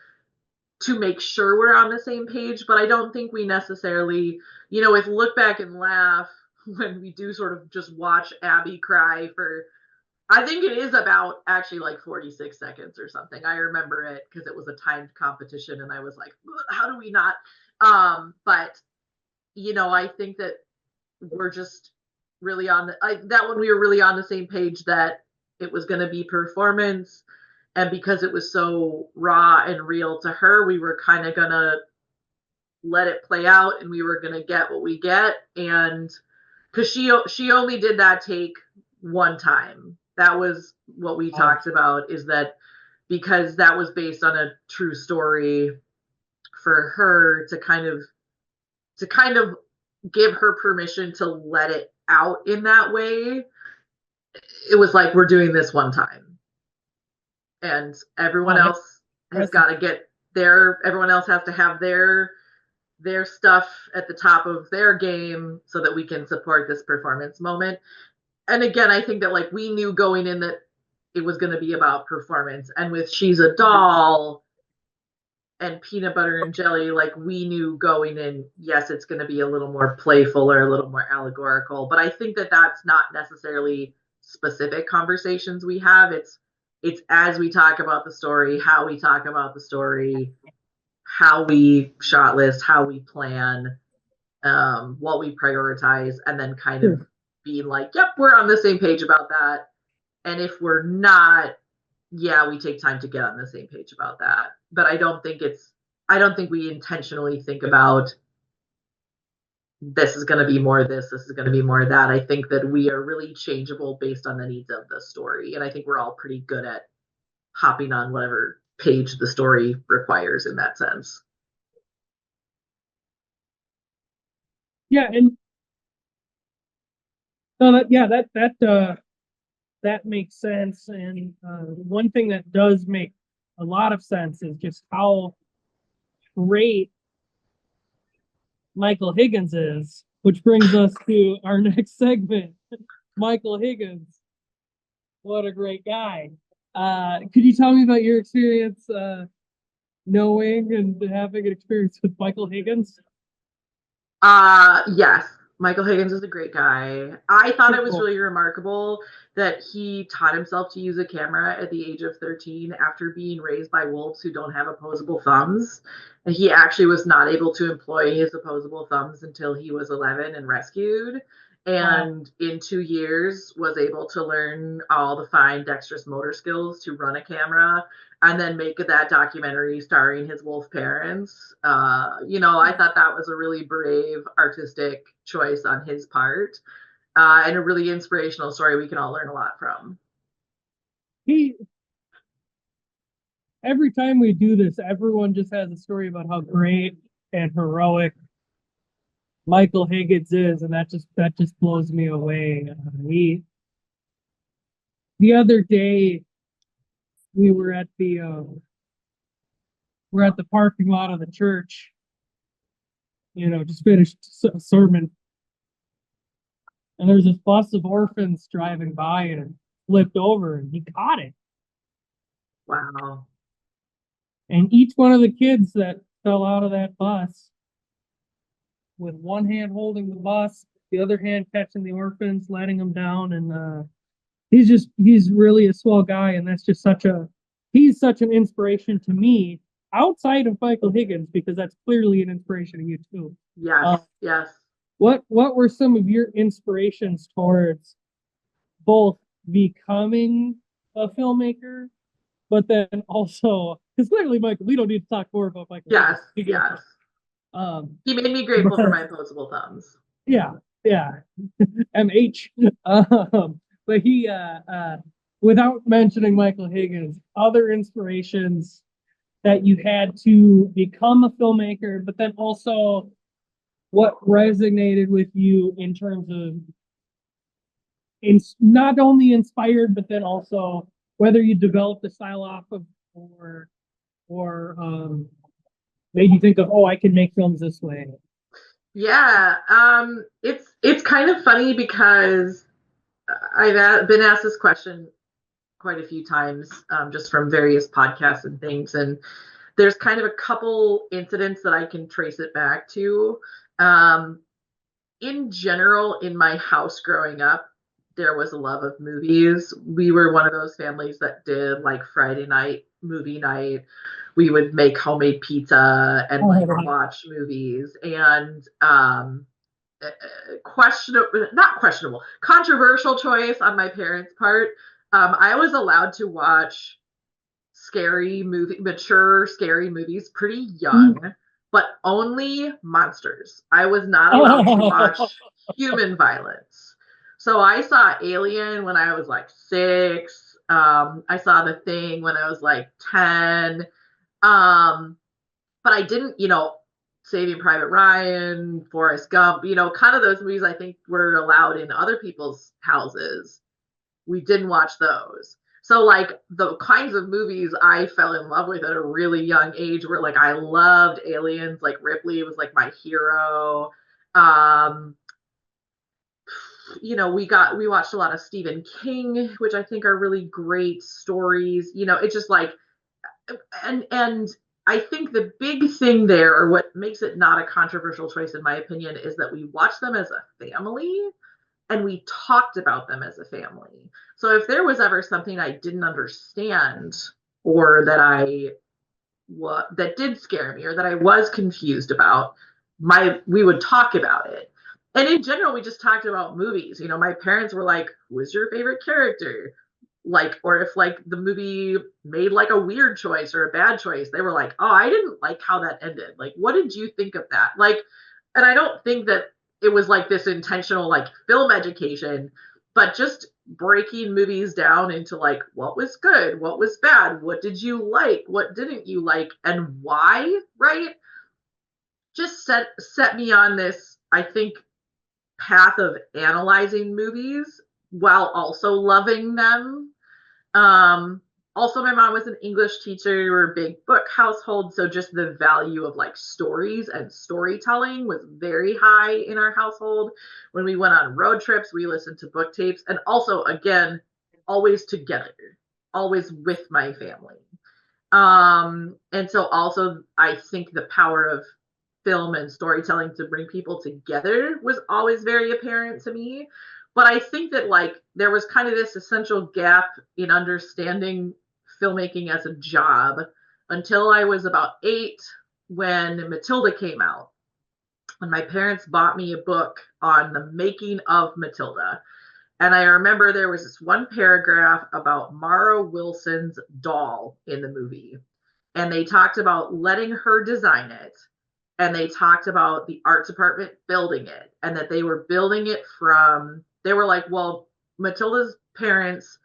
to make sure we're on the same page, but I don't think we necessarily, with look back and laugh when we do sort of just watch Abby cry for, I think it is about actually like 46 seconds or something. I remember it because it was a timed competition and I was like, how do we not? But I think that we're just really that one we were really on the same page that it was going to be performance. And because it was so raw and real to her, we were kind of going to let it play out and we were going to get what we get. And because she only did that take one time. That was what we talked about, is that because that was based on a true story, for her to kind of give her permission to let it out in that way. It was like, we're doing this one time. And everyone else has got to get everyone else has to have their stuff at the top of their game so that we can support this performance moment. And again, I think that like we knew going in that it was going to be about performance, and with She's a Doll and Peanut Butter and Jelly, like we knew going in, yes, it's going to be a little more playful or a little more allegorical. But I think that that's not necessarily specific conversations we have. It's as we talk about the story, how we talk about the story, how we shot list, how we plan, what we prioritize, and then kind of being like, yep, we're on the same page about that. And if we're not, yeah, we take time to get on the same page about that. But I don't think we intentionally think about this is going to be more this is going to be more that. I think that we are really changeable based on the needs of the story. And I think we're all pretty good at hopping on whatever page the story requires in that sense. Yeah, and that makes sense. And one thing that does make a lot of sense is just how great Michael Higgins is, which brings us to our next segment. Michael Higgins, what a great guy. Could you tell me about your experience knowing and having an experience with Michael Higgins? Yes. Michael Higgins is a great guy. I thought it was really remarkable that he taught himself to use a camera at the age of 13 after being raised by wolves who don't have opposable thumbs. And he actually was not able to employ his opposable thumbs until he was 11 and rescued. And in 2 years was able to learn all the fine dexterous motor skills to run a camera and then make that documentary starring his wolf parents. I thought that was a really brave artistic choice on his part, and a really inspirational story we can all learn a lot from. Every time we do this, everyone just has a story about how great and heroic Michael Higgins is, and that just blows me away. The other day we were at the parking lot of the church, just finished a sermon, and there's this bus of orphans driving by, and it flipped over, and he caught it. Wow. And each one of the kids that fell out of that bus, with one hand holding the bus, the other hand catching the orphans, letting them down, and he's really a swell guy, and that's just such a he's such an inspiration to me outside of Michael Higgins, because that's clearly an inspiration to you too. Yes, yes. What were some of your inspirations towards both becoming a filmmaker, but then also, because clearly Michael, we don't need to talk more about Michael Yes, Higgins. yes. He made me But, grateful for my opposable thumbs. yeah, yeah. M.H. But he, without mentioning Michael Higgins, other inspirations that you had to become a filmmaker, but then also what resonated with you in terms of not only inspired, but then also whether you developed a style off of, or made you think of, oh, I can make films this way. Yeah, it's kind of funny because I've been asked this question quite a few times, just from various podcasts and things, and there's kind of a couple incidents that I can trace it back to. In general, in my house growing up, there was a love of movies. We were one of those families that did like Friday night movie night. We would make homemade pizza and like watch movies. And questionable, not questionable, controversial choice on my parents' part. I was allowed to watch mature scary movies pretty young, but only monsters. I was not allowed to watch human violence. So I saw Alien when I was like 6. I saw The Thing when I was like 10. But I didn't, Saving Private Ryan, Forrest Gump, kind of those movies I think were allowed in other people's houses. We didn't watch those. So like the kinds of movies I fell in love with at a really young age were like, I loved Aliens, like Ripley was like my hero. We watched a lot of Stephen King, which I think are really great stories. It's just like, and I think the big thing there, or what makes it not a controversial choice in my opinion, is that we watch them as a family and we talked about them as a family. So if there was ever something I didn't understand, or that did scare me, or that I was confused about, we would talk about it. And in general, we just talked about movies. My parents were like, "Who's your favorite character?" Like, or if like the movie made like a weird choice or a bad choice, they were like, "Oh, I didn't like how that ended. Like, what did you think of that?" Like, and I don't think that it was like this intentional like film education, but just breaking movies down into like what was good, what was bad, what did you like, what didn't you like, and why, right? Just set me on this, I think, path of analyzing movies while also loving them. um Also, my mom was an English teacher. We were a big book household, so just the value of like stories and storytelling was very high in our household. When we went on road trips, we listened to book tapes, and also, again, always together, always with my family. And so also I think the power of film and storytelling to bring people together was always very apparent to me. But I think that like there was kind of this essential gap in understanding filmmaking as a job until I was about 8, when Matilda came out. And my parents bought me a book on the making of Matilda. And I remember there was this one paragraph about Mara Wilson's doll in the movie. And they talked about letting her design it. And they talked about the art department building it, and that they were building it they were like, well, Matilda's parents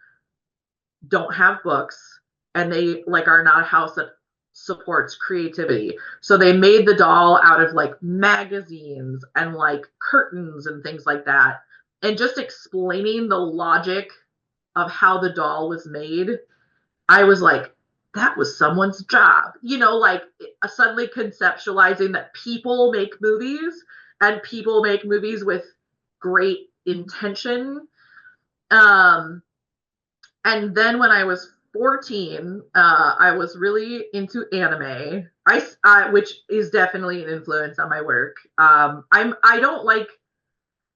don't have books, and they like are not a house that supports creativity. So they made the doll out of like magazines and like curtains and things like that. And just explaining the logic of how the doll was made, I was like, that was someone's job. Like suddenly conceptualizing that people make movies, and people make movies with great intention. Um, and then when I was 14, I was really into anime. Which is definitely an influence on my work. I don't like.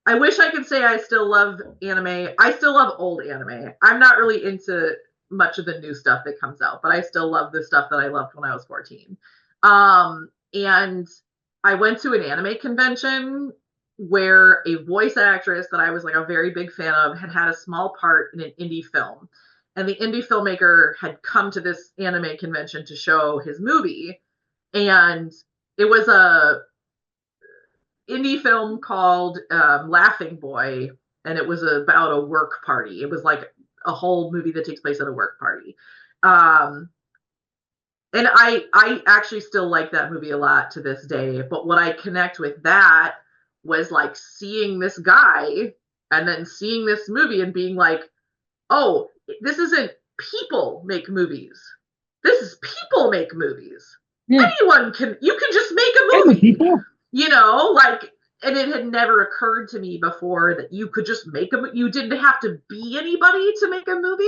I wish I could say I still love anime. I still love old anime. I'm not really into much of the new stuff that comes out, but I still love the stuff that I loved when I was 14. And I went to an anime convention where a voice actress that I was like a very big fan of had a small part in an indie film. And the indie filmmaker had come to this anime convention to show his movie. And it was a indie film called Laughing Boy, and it was about a work party. It was like a whole movie that takes place at a work party. Um, and I actually still like that movie a lot to this day. But what I connect with that was like seeing this guy and then seeing this movie and being like, oh, this isn't people make movies. This is people make movies. Yeah. Anyone can, you can just make a Hey, movie, people. you know, like, and it had never occurred to me before that you could just make you didn't have to be anybody to make a movie.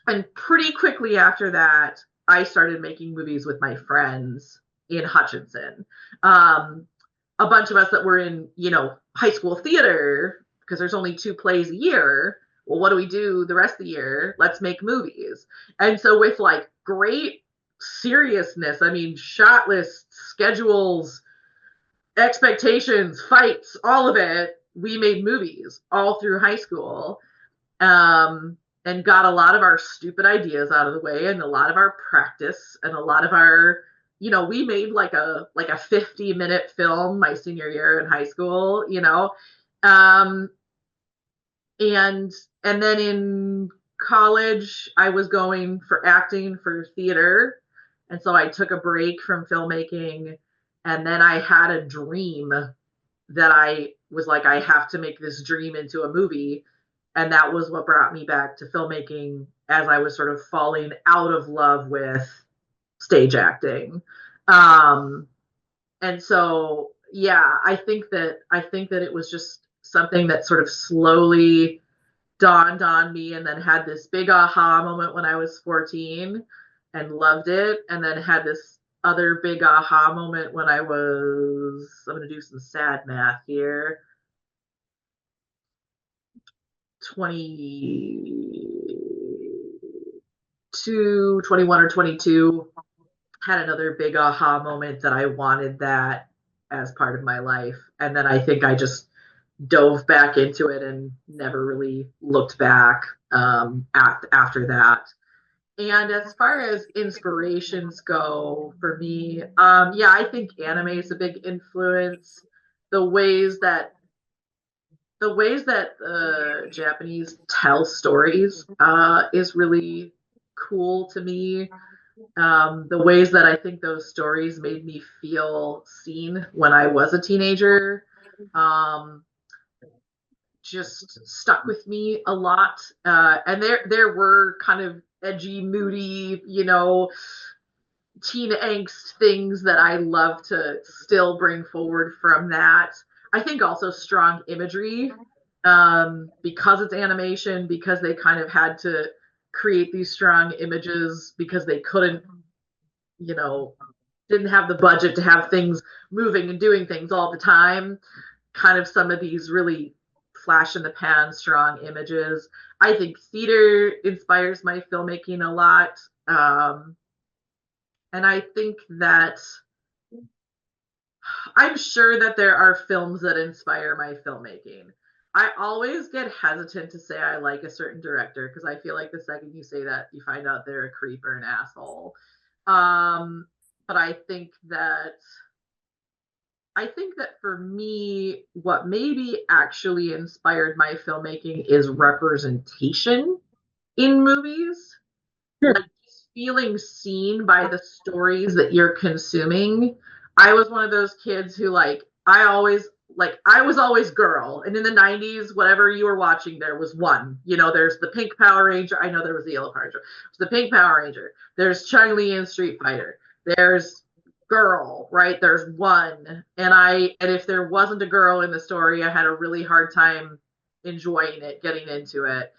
And pretty quickly after that, I started making movies with my friends in Hutchinson. A bunch of us that were in, you know, high school theater, because there's only 2 plays a year. Well, what do we do the rest of the year? Let's make movies. And so with like great seriousness, I mean, shot lists, schedules, expectations, fights, all of it, we made movies all through high school. And got a lot of our stupid ideas out of the way and a lot of our practice and a lot of our, you know, we made like a 50-minute film my senior year in high school, you know. um and and then in college I was going for acting for theater, and so I took a break from filmmaking, and then I had a dream that I was like, I have to make this dream into a movie. And that was what brought me back to filmmaking as I was sort of falling out of love with stage acting. Um, and so, yeah, I think that it was just something that sort of slowly dawned on me, and then had this big aha moment when I was 14 and loved it, and then had this other big aha moment when I'm going to do some sad math here, 22, 21 or 22, had another big aha moment that I wanted that as part of my life. And then I think I just dove back into it and never really looked back after that. And as far as inspirations go for me, yeah, I think anime is a big influence. The ways that Japanese tell stories is really cool to me. The ways that I think those stories made me feel seen when I was a teenager um, just stuck with me a lot. And there were kind of edgy, moody, you know, teen angst things that I love to still bring forward from that. I think also strong imagery, because it's animation, because they kind of had to create these strong images because they couldn't, you know, didn't have the budget to have things moving and doing things all the time. Kind of some of these really flash in the pan, strong images. I think theater inspires my filmmaking a lot. And I think that I'm sure that there are films that inspire my filmmaking. I always get hesitant to say I like a certain director because I feel like the second you say that, you find out they're a creep or an asshole. Um, but I think that for me, what maybe actually inspired my filmmaking is representation in movies, Sure. like just feeling seen by the stories that you're consuming. I was one of those kids who I was always girl. And in the 90s, whatever you were watching, there was one. You know, there's the pink Power Ranger. I know there was the yellow Power Ranger. There's the pink Power Ranger. There's Chung-Li in Street Fighter. There's girl, right? There's one. And if there wasn't a girl in the story, I had a really hard time enjoying it, getting into it.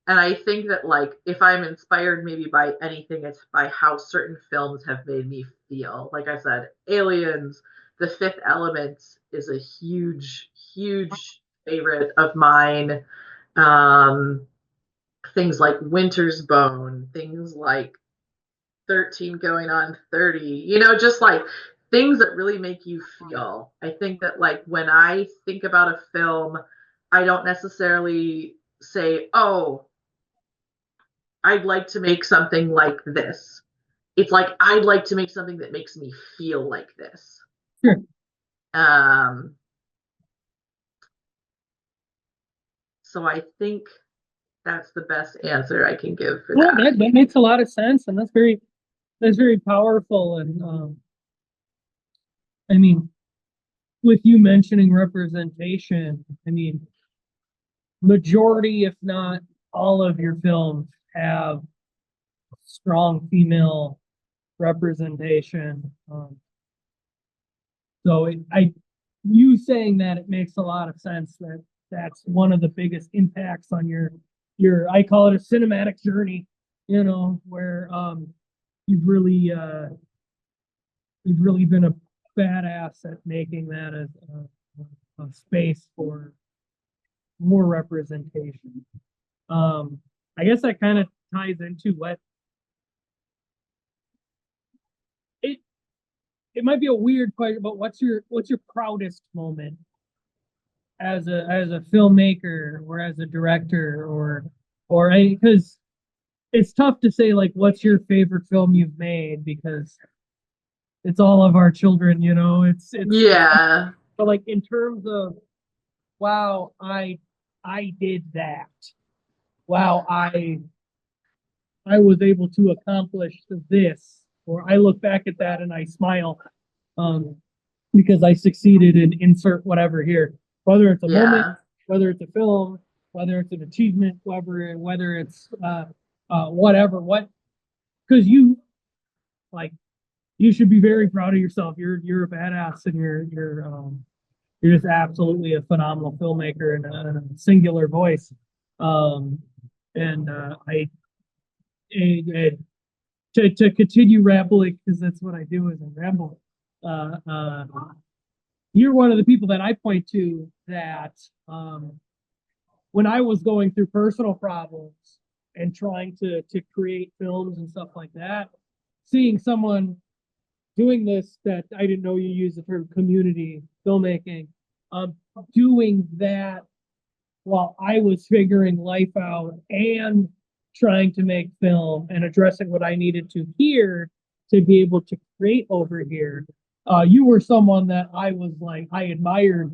And I think that like if I'm inspired maybe by anything, it's by how certain films have made me feel. Like I said, Aliens, The Fifth Element is a huge, huge favorite of mine. Um, things like Winter's Bone, things like 13 going on 30, just like things that really make you feel. I think that like when I think about a film, I don't necessarily say, oh, I'd like to make something like this. It's like I'd like to make something that makes me feel like this. Sure. Um, so I think that's the best answer I can give for Well, that. that makes a lot of sense, and that's very powerful. And I mean, with you mentioning representation, I mean, majority, if not all of your films have strong female representation. So you saying that, it makes a lot of sense that that's one of the biggest impacts on I call it a cinematic journey, where you've really you've really been a badass at making that as a space for more representation. I guess that kind of ties into it. It might be a weird question, but what's your proudest moment as a filmmaker or as a director or because it's tough to say like what's your favorite film you've made because it's all of our children, Yeah. but like in terms of wow, I did that. Wow, I was able to accomplish this, or I look back at that and I smile, um, because I succeeded in insert whatever here, whether it's a moment, Yeah. whether it's a film, whether it's an achievement, whether it's whatever, because like you should be very proud of yourself. You're a badass, and you're just absolutely a phenomenal filmmaker and a singular voice. Um, and I to continue rambling because that's what I do as a ramble. Uh, uh, you're one of the people that I point to that when I was going through personal problems and trying to create films and stuff like that, seeing someone doing this that I didn't know you use the term community filmmaking, um, doing that while I was figuring life out and trying to make film and addressing what I needed to here to be able to create over here. You were someone that I was like, I admired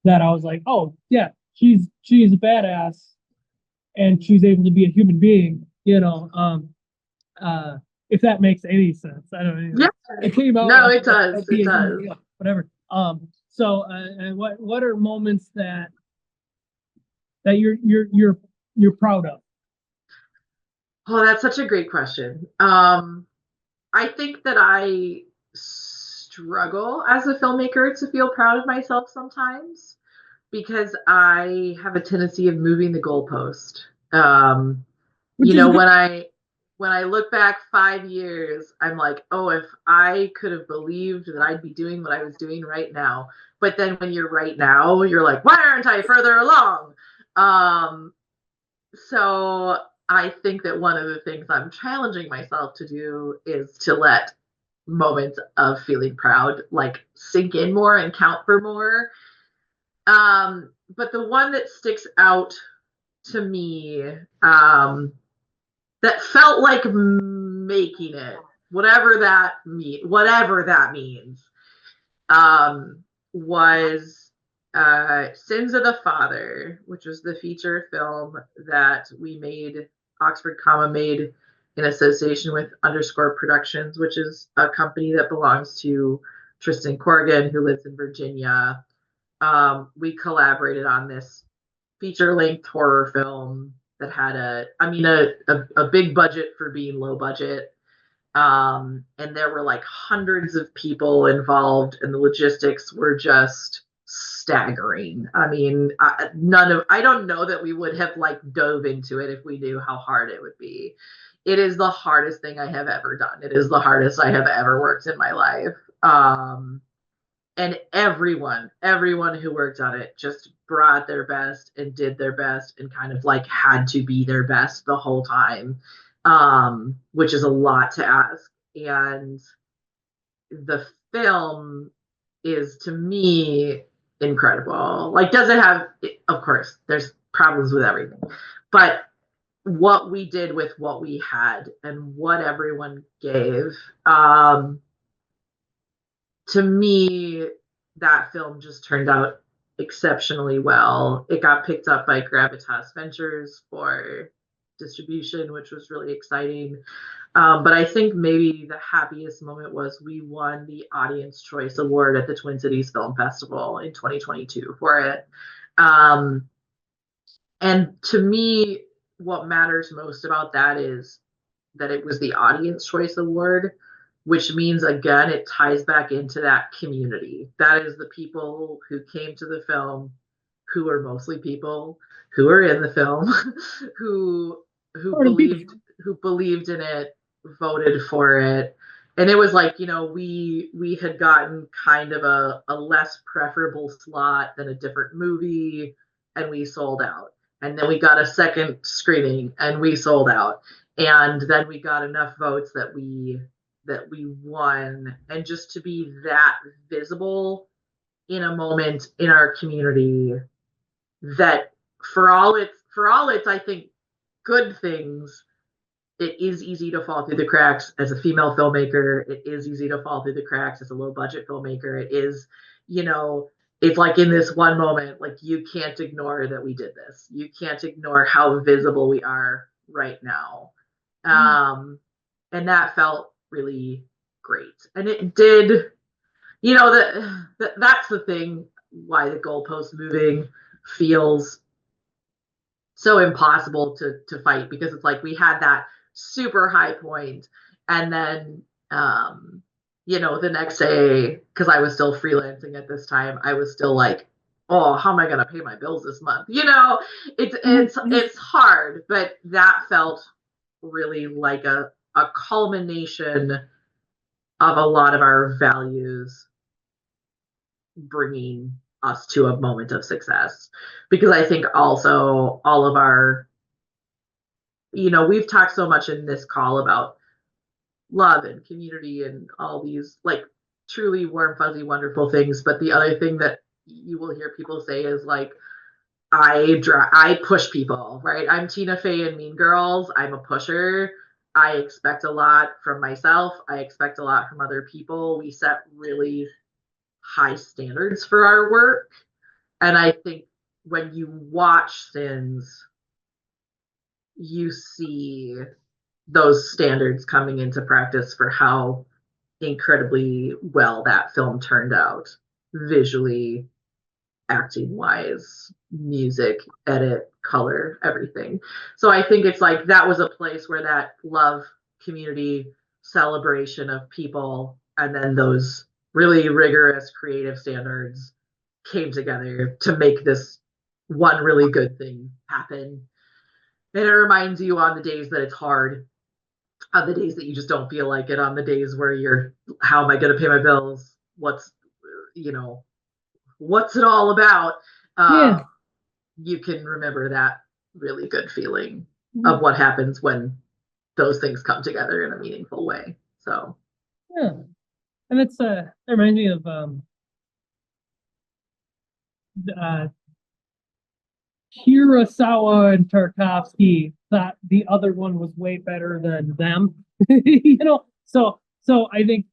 that I was like, oh yeah, she's a badass and she's able to be a human being, if that makes any sense. I don't know. Yeah. It came out No, like it does. be It a human, does. whatever. So and what are moments that you're proud of? Oh, that's such a great question. I think that I struggle as a filmmaker to feel proud of myself sometimes because I have a tendency of moving the goalpost. Which is good. When I look back 5 years, I'm like, oh, if I could have believed that I'd be doing what I was doing right now. But then when you're right now, you're like, why aren't I further along? Um, so I think that one of the things I'm challenging myself to do is to let moments of feeling proud like sink in more and count for more. But the one that sticks out to me, that felt like making it, whatever that means, um, was Sins of the Father, which was the feature film that we made, Oxford Comma made in association with Underscore Productions, which is a company that belongs to Tristan Corrigan, who lives in Virginia. We collaborated on this feature-length horror film that had a big budget for being low budget. And there were like hundreds of people involved, and the logistics were just staggering. I mean, I don't know that we would have like dove into it if we knew how hard it would be. It is the hardest thing I have ever done. It is the hardest I have ever worked in my life. and everyone who worked on it just brought their best and did their best and kind of like had to be their best the whole time, which is a lot to ask. And the film is, to me, incredible. Like, does it have, of course there's problems with everything, but what we did with what we had and what everyone gave, to me, that film just turned out exceptionally well. It got picked up by Gravitas Ventures for distribution, which was really exciting. But I think maybe the happiest moment was we won the Audience Choice Award at the Twin Cities Film Festival in 2022 for it. And to me, what matters most about that is that it was the Audience Choice Award, which means, again, it ties back into that community. That is the people who came to the film, who are mostly people who are in the film, who believed in it, voted for it. And it was like, we had gotten kind of a less preferable slot than a different movie, and we sold out. And then we got a second screening and we sold out. And then we got enough votes that we won. And just to be that visible in a moment in our community, that for all its I think good things, it is easy to fall through the cracks as a female filmmaker. It is easy to fall through the cracks as a low budget filmmaker. It is, it's like in this one moment, like, you can't ignore that we did this. You can't ignore how visible we are right now. And that felt really great. And it did, that's the thing why the goalpost moving feels so impossible to fight, because it's like we had that super high point, and then the next day, because I was still freelancing at this time, I was still like, oh, how am I going to pay my bills this month? It's hard, but that felt really like a culmination of a lot of our values bringing us to a moment of success. Because I think also all of our, we've talked so much in this call about love and community and all these like truly warm, fuzzy, wonderful things. But the other thing that you will hear people say is like, I push people, right? I'm Tina Fey in Mean Girls. I'm a pusher. I expect a lot from myself. I expect a lot from other people. We set really high standards for our work. And I think when you watch Sins, you see those standards coming into practice for how incredibly well that film turned out, visually, acting wise, music, edit, color, everything. So I think it's like that was a place where that love, community, celebration of people, and then those really rigorous creative standards came together to make this one really good thing happen. And it reminds you on the days that it's hard, on the days that you just don't feel like it, on the days where you're, how am I going to pay my bills? What's it all about? You can remember that really good feeling of what happens when those things come together in a meaningful way. So yeah, and it reminds me of Kurosawa and Tarkovsky thought the other one was way better than them. So I think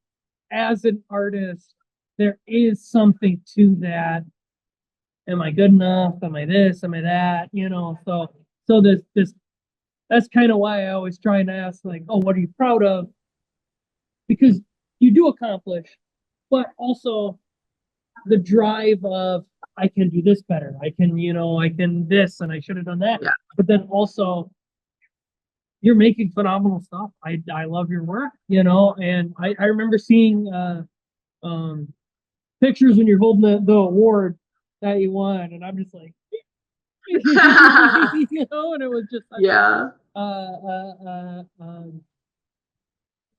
as an artist, there is something to that. Am I good enough? Am I this? Am I that? So this that's kind of why I always try and ask, like, oh, what are you proud of? Because you do accomplish, but also the drive of, I can do this better. I can this, and I should have done that. Yeah. But then also, you're making phenomenal stuff. I love your work, and I remember seeing pictures when you're holding the award that you won, and I'm just like, and it was just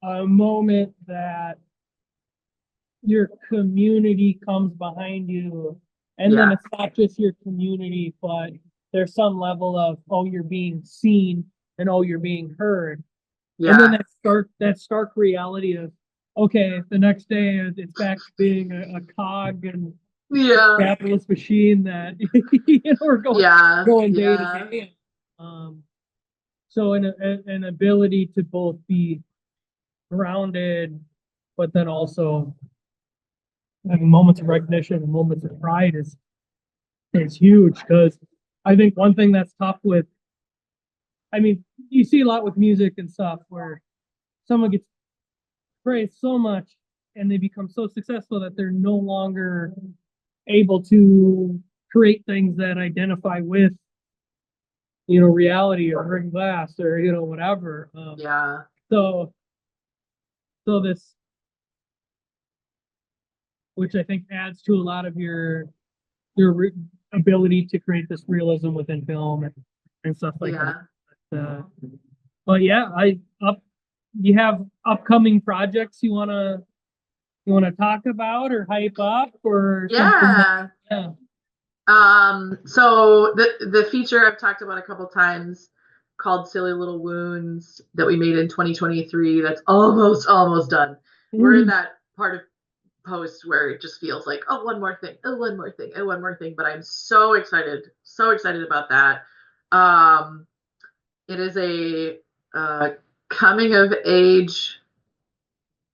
a moment that your community comes behind you. And then Yeah. it's not just your community, but there's some level of, oh, you're being seen and oh, you're being heard. And then Yeah. that stark reality of, okay, the next day it's back to being a cog and Yeah. capitalist machine that we're Yeah. going day to Yeah. day. Um, so an ability to both be grounded, but then also having moments of recognition and moments of pride is huge because I think one thing that's tough with, I mean, you see a lot with music and stuff where someone gets praised so much and they become so successful that they're no longer able to create things that identify with reality or Green Glass or whatever. Yeah. So this, which I think adds to a lot of your ability to create this realism within film and stuff like Yeah. that. But yeah, you have upcoming projects you wanna talk about or hype up or something Yeah. yeah. So the feature I've talked about a couple times called Silly Little Wounds that we made in 2023, that's almost done. We're in that part of post where it just feels like, oh, one more thing, oh, one more thing, oh, one more thing. But I'm so excited about that. It is a coming of age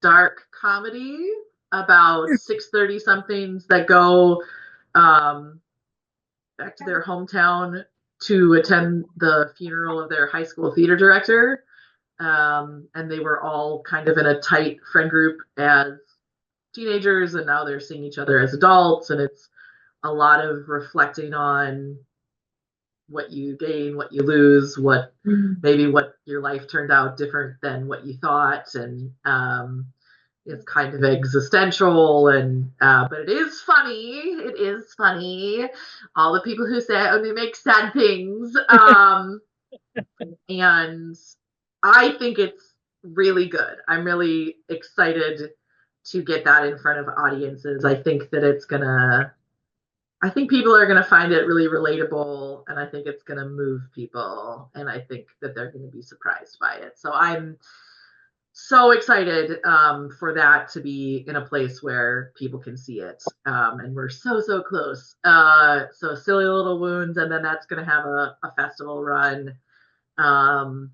dark comedy about 630 somethings that go um, back to their hometown to attend the funeral of their high school theater director. And they were all kind of in a tight friend group as teenagers, and now they're seeing each other as adults. And it's a lot of reflecting on what you gain, what you lose, what your life turned out different than what you thought. And it's kind of existential, and but it is funny. It is funny. All the people who say I only make sad things, and I think it's really good. I'm really excited to get that in front of audiences. I think people are gonna find it really relatable, and I think it's gonna move people, and I think that they're gonna be surprised by it. So I'm so excited for that to be in a place where people can see it. And we're so close. So Silly Little Wounds, and then that's going to have a festival run. And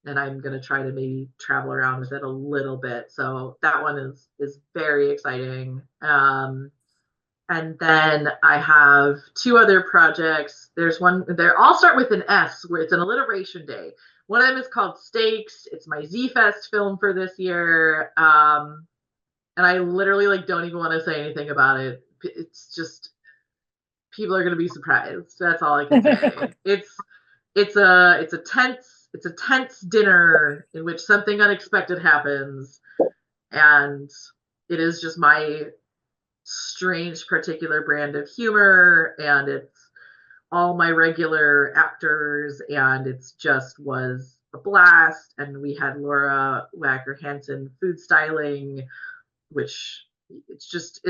I'm going to try to maybe travel around with it a little bit. So that one is very exciting. And then I have two other projects. There's one, they're all start with an S, where it's an alliteration day. One of them is called Stakes. It's my Z-Fest film for this year. And I literally don't even want to say anything about it. It's just, people are going to be surprised. That's all I can say. It's a tense dinner in which something unexpected happens, and it is just my strange particular brand of humor, and it's all my regular actors, and it's just was a blast. And we had Laura Wacker Hansen food styling, which it's just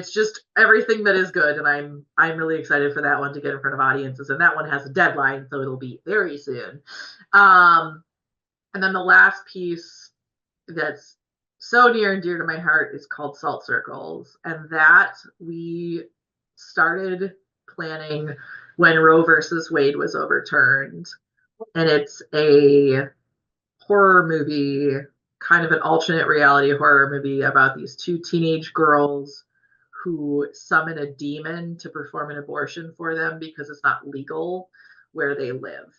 everything that is good. And I'm really excited for that one to get in front of audiences, and that one has a deadline, so it'll be very soon. And then the last piece that's so near and dear to my heart is called Salt Circles. And that we started planning when Roe versus Wade was overturned. And it's a horror movie, kind of an alternate reality horror movie about these two teenage girls who summon a demon to perform an abortion for them because it's not legal where they live.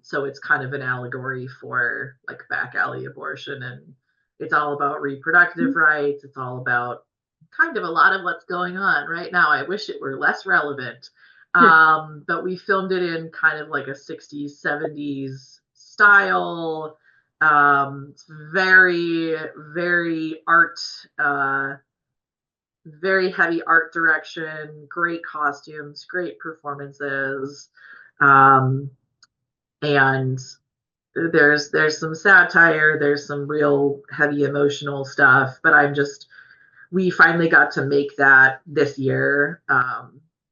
So it's kind of an allegory for back alley abortion, and it's all about reproductive rights. It's all about kind of a lot of what's going on right now. I wish it were less relevant. But we filmed it in kind of like a 60s, 70s style. It's very, very very heavy art direction, great costumes, great performances. Um, and there's some satire, there's some real heavy emotional stuff, but I'm just we finally got to make that this year,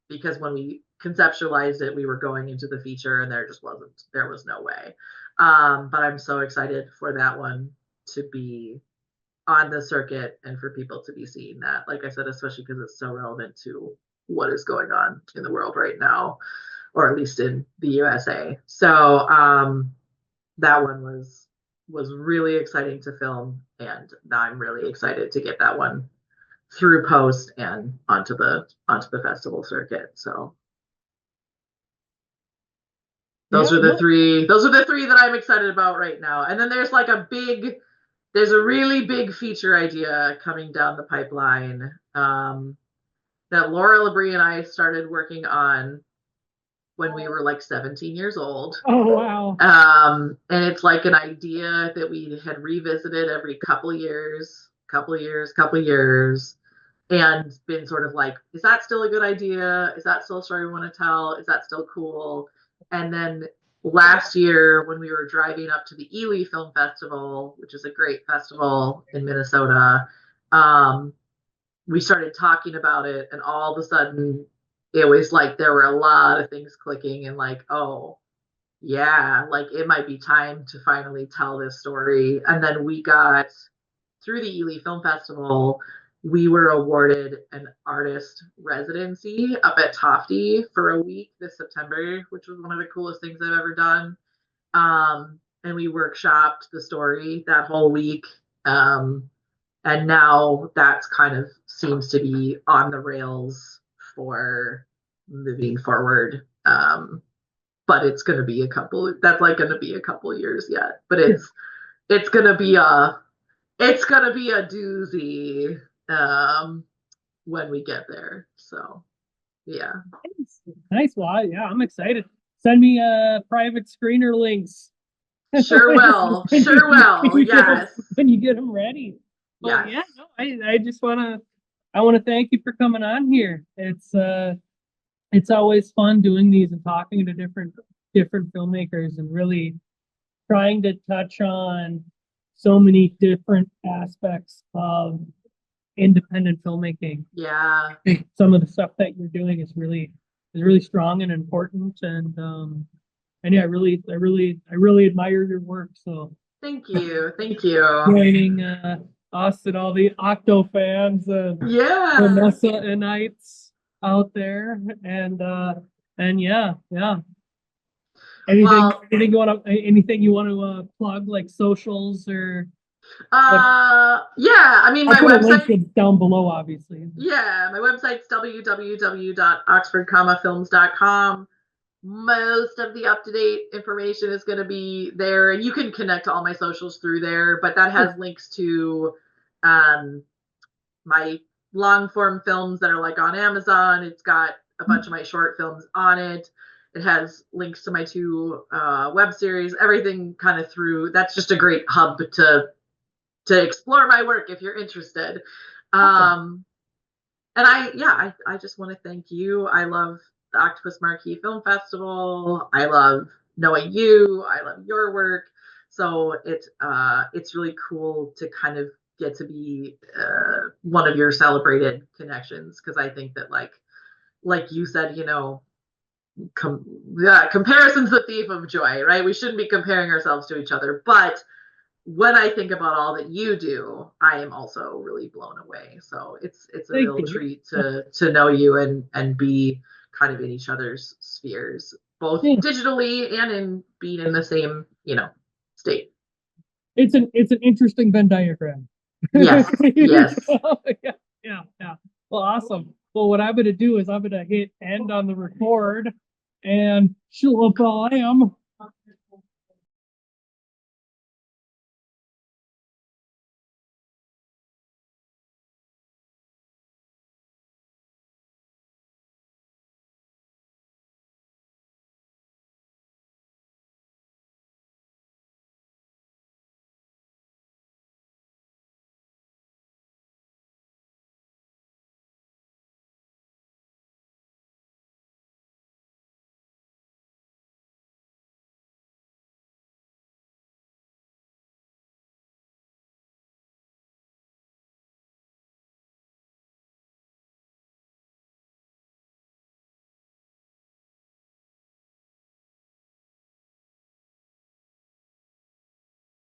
because when we conceptualized it, we were going into the feature and there was no way. But I'm so excited for that one to be on the circuit and for people to be seeing that, like I said, especially because it's so relevant to what is going on in the world right now, or at least in the USA. So that one was really exciting to film, and now I'm really excited to get that one through post and onto the festival circuit. So those are the three that I'm excited about right now. And then there's like there's a really big feature idea coming down the pipeline, that Laura Labrie and I started working on when we were like 17 years old. Oh, wow. And it's like an idea that we had revisited every couple years, and been sort of like, is that still a good idea? Is that still a story we want to tell? Is that still cool? And then last year, when we were driving up to the Ely Film Festival, which is a great festival in Minnesota, we started talking about it, and all of a sudden it was like there were a lot of things clicking, and like, oh yeah, like it might be time to finally tell this story. And then we got, through the Ely Film Festival, we were awarded an artist residency up at Tofty for a week this September, which was one of the coolest things I've ever done. And we workshopped the story that whole week. And now that's kind of seems to be on the rails for moving forward. But it's going to be that's like going to be a couple years yet, but it's going to be a doozy, when we get there. So yeah. Nice. Well, yeah, I'm excited. Send me private screener links. Sure will. Yes. When you get them ready. Yes. Yeah, no, I just want to thank you for coming on here. It's always fun doing these and talking to different filmmakers and really trying to touch on so many different aspects of independent filmmaking. Yeah. Some of the stuff that you're doing is really strong and important, and yeah, I really admire your work. So thank you. Joining us and all the Octo fans, Yeah. Vanessa M.H out there, and yeah. Anything you want to plug, like socials or? Yeah, I mean, my website down below, obviously. Yeah, my website's www.oxfordcommafilms.com. Most of the up-to-date information is going to be there, and you can connect to all my socials through there, but that has links to my long-form films that are like on Amazon. It's got a bunch of my short films on it. It has links to my 2 web series, everything kind of through. That's just a great hub to explore my work if you're interested. Awesome. And I just want to thank you. I love the Octopus Marquee Film Festival. I love knowing you. I love your work. So it's really cool to kind of get to be one of your celebrated connections, because I think that like you said, comparison's the thief of joy, right? We shouldn't be comparing ourselves to each other, but when I think about all that you do, I am also really blown away. So it's a real treat to know you and be kind of in each other's spheres, both digitally and in being in the same, state. It's an interesting Venn diagram. Yes. Yeah. Well, awesome. Well, what I'm going to do is I'm going to hit end on the record and shalom.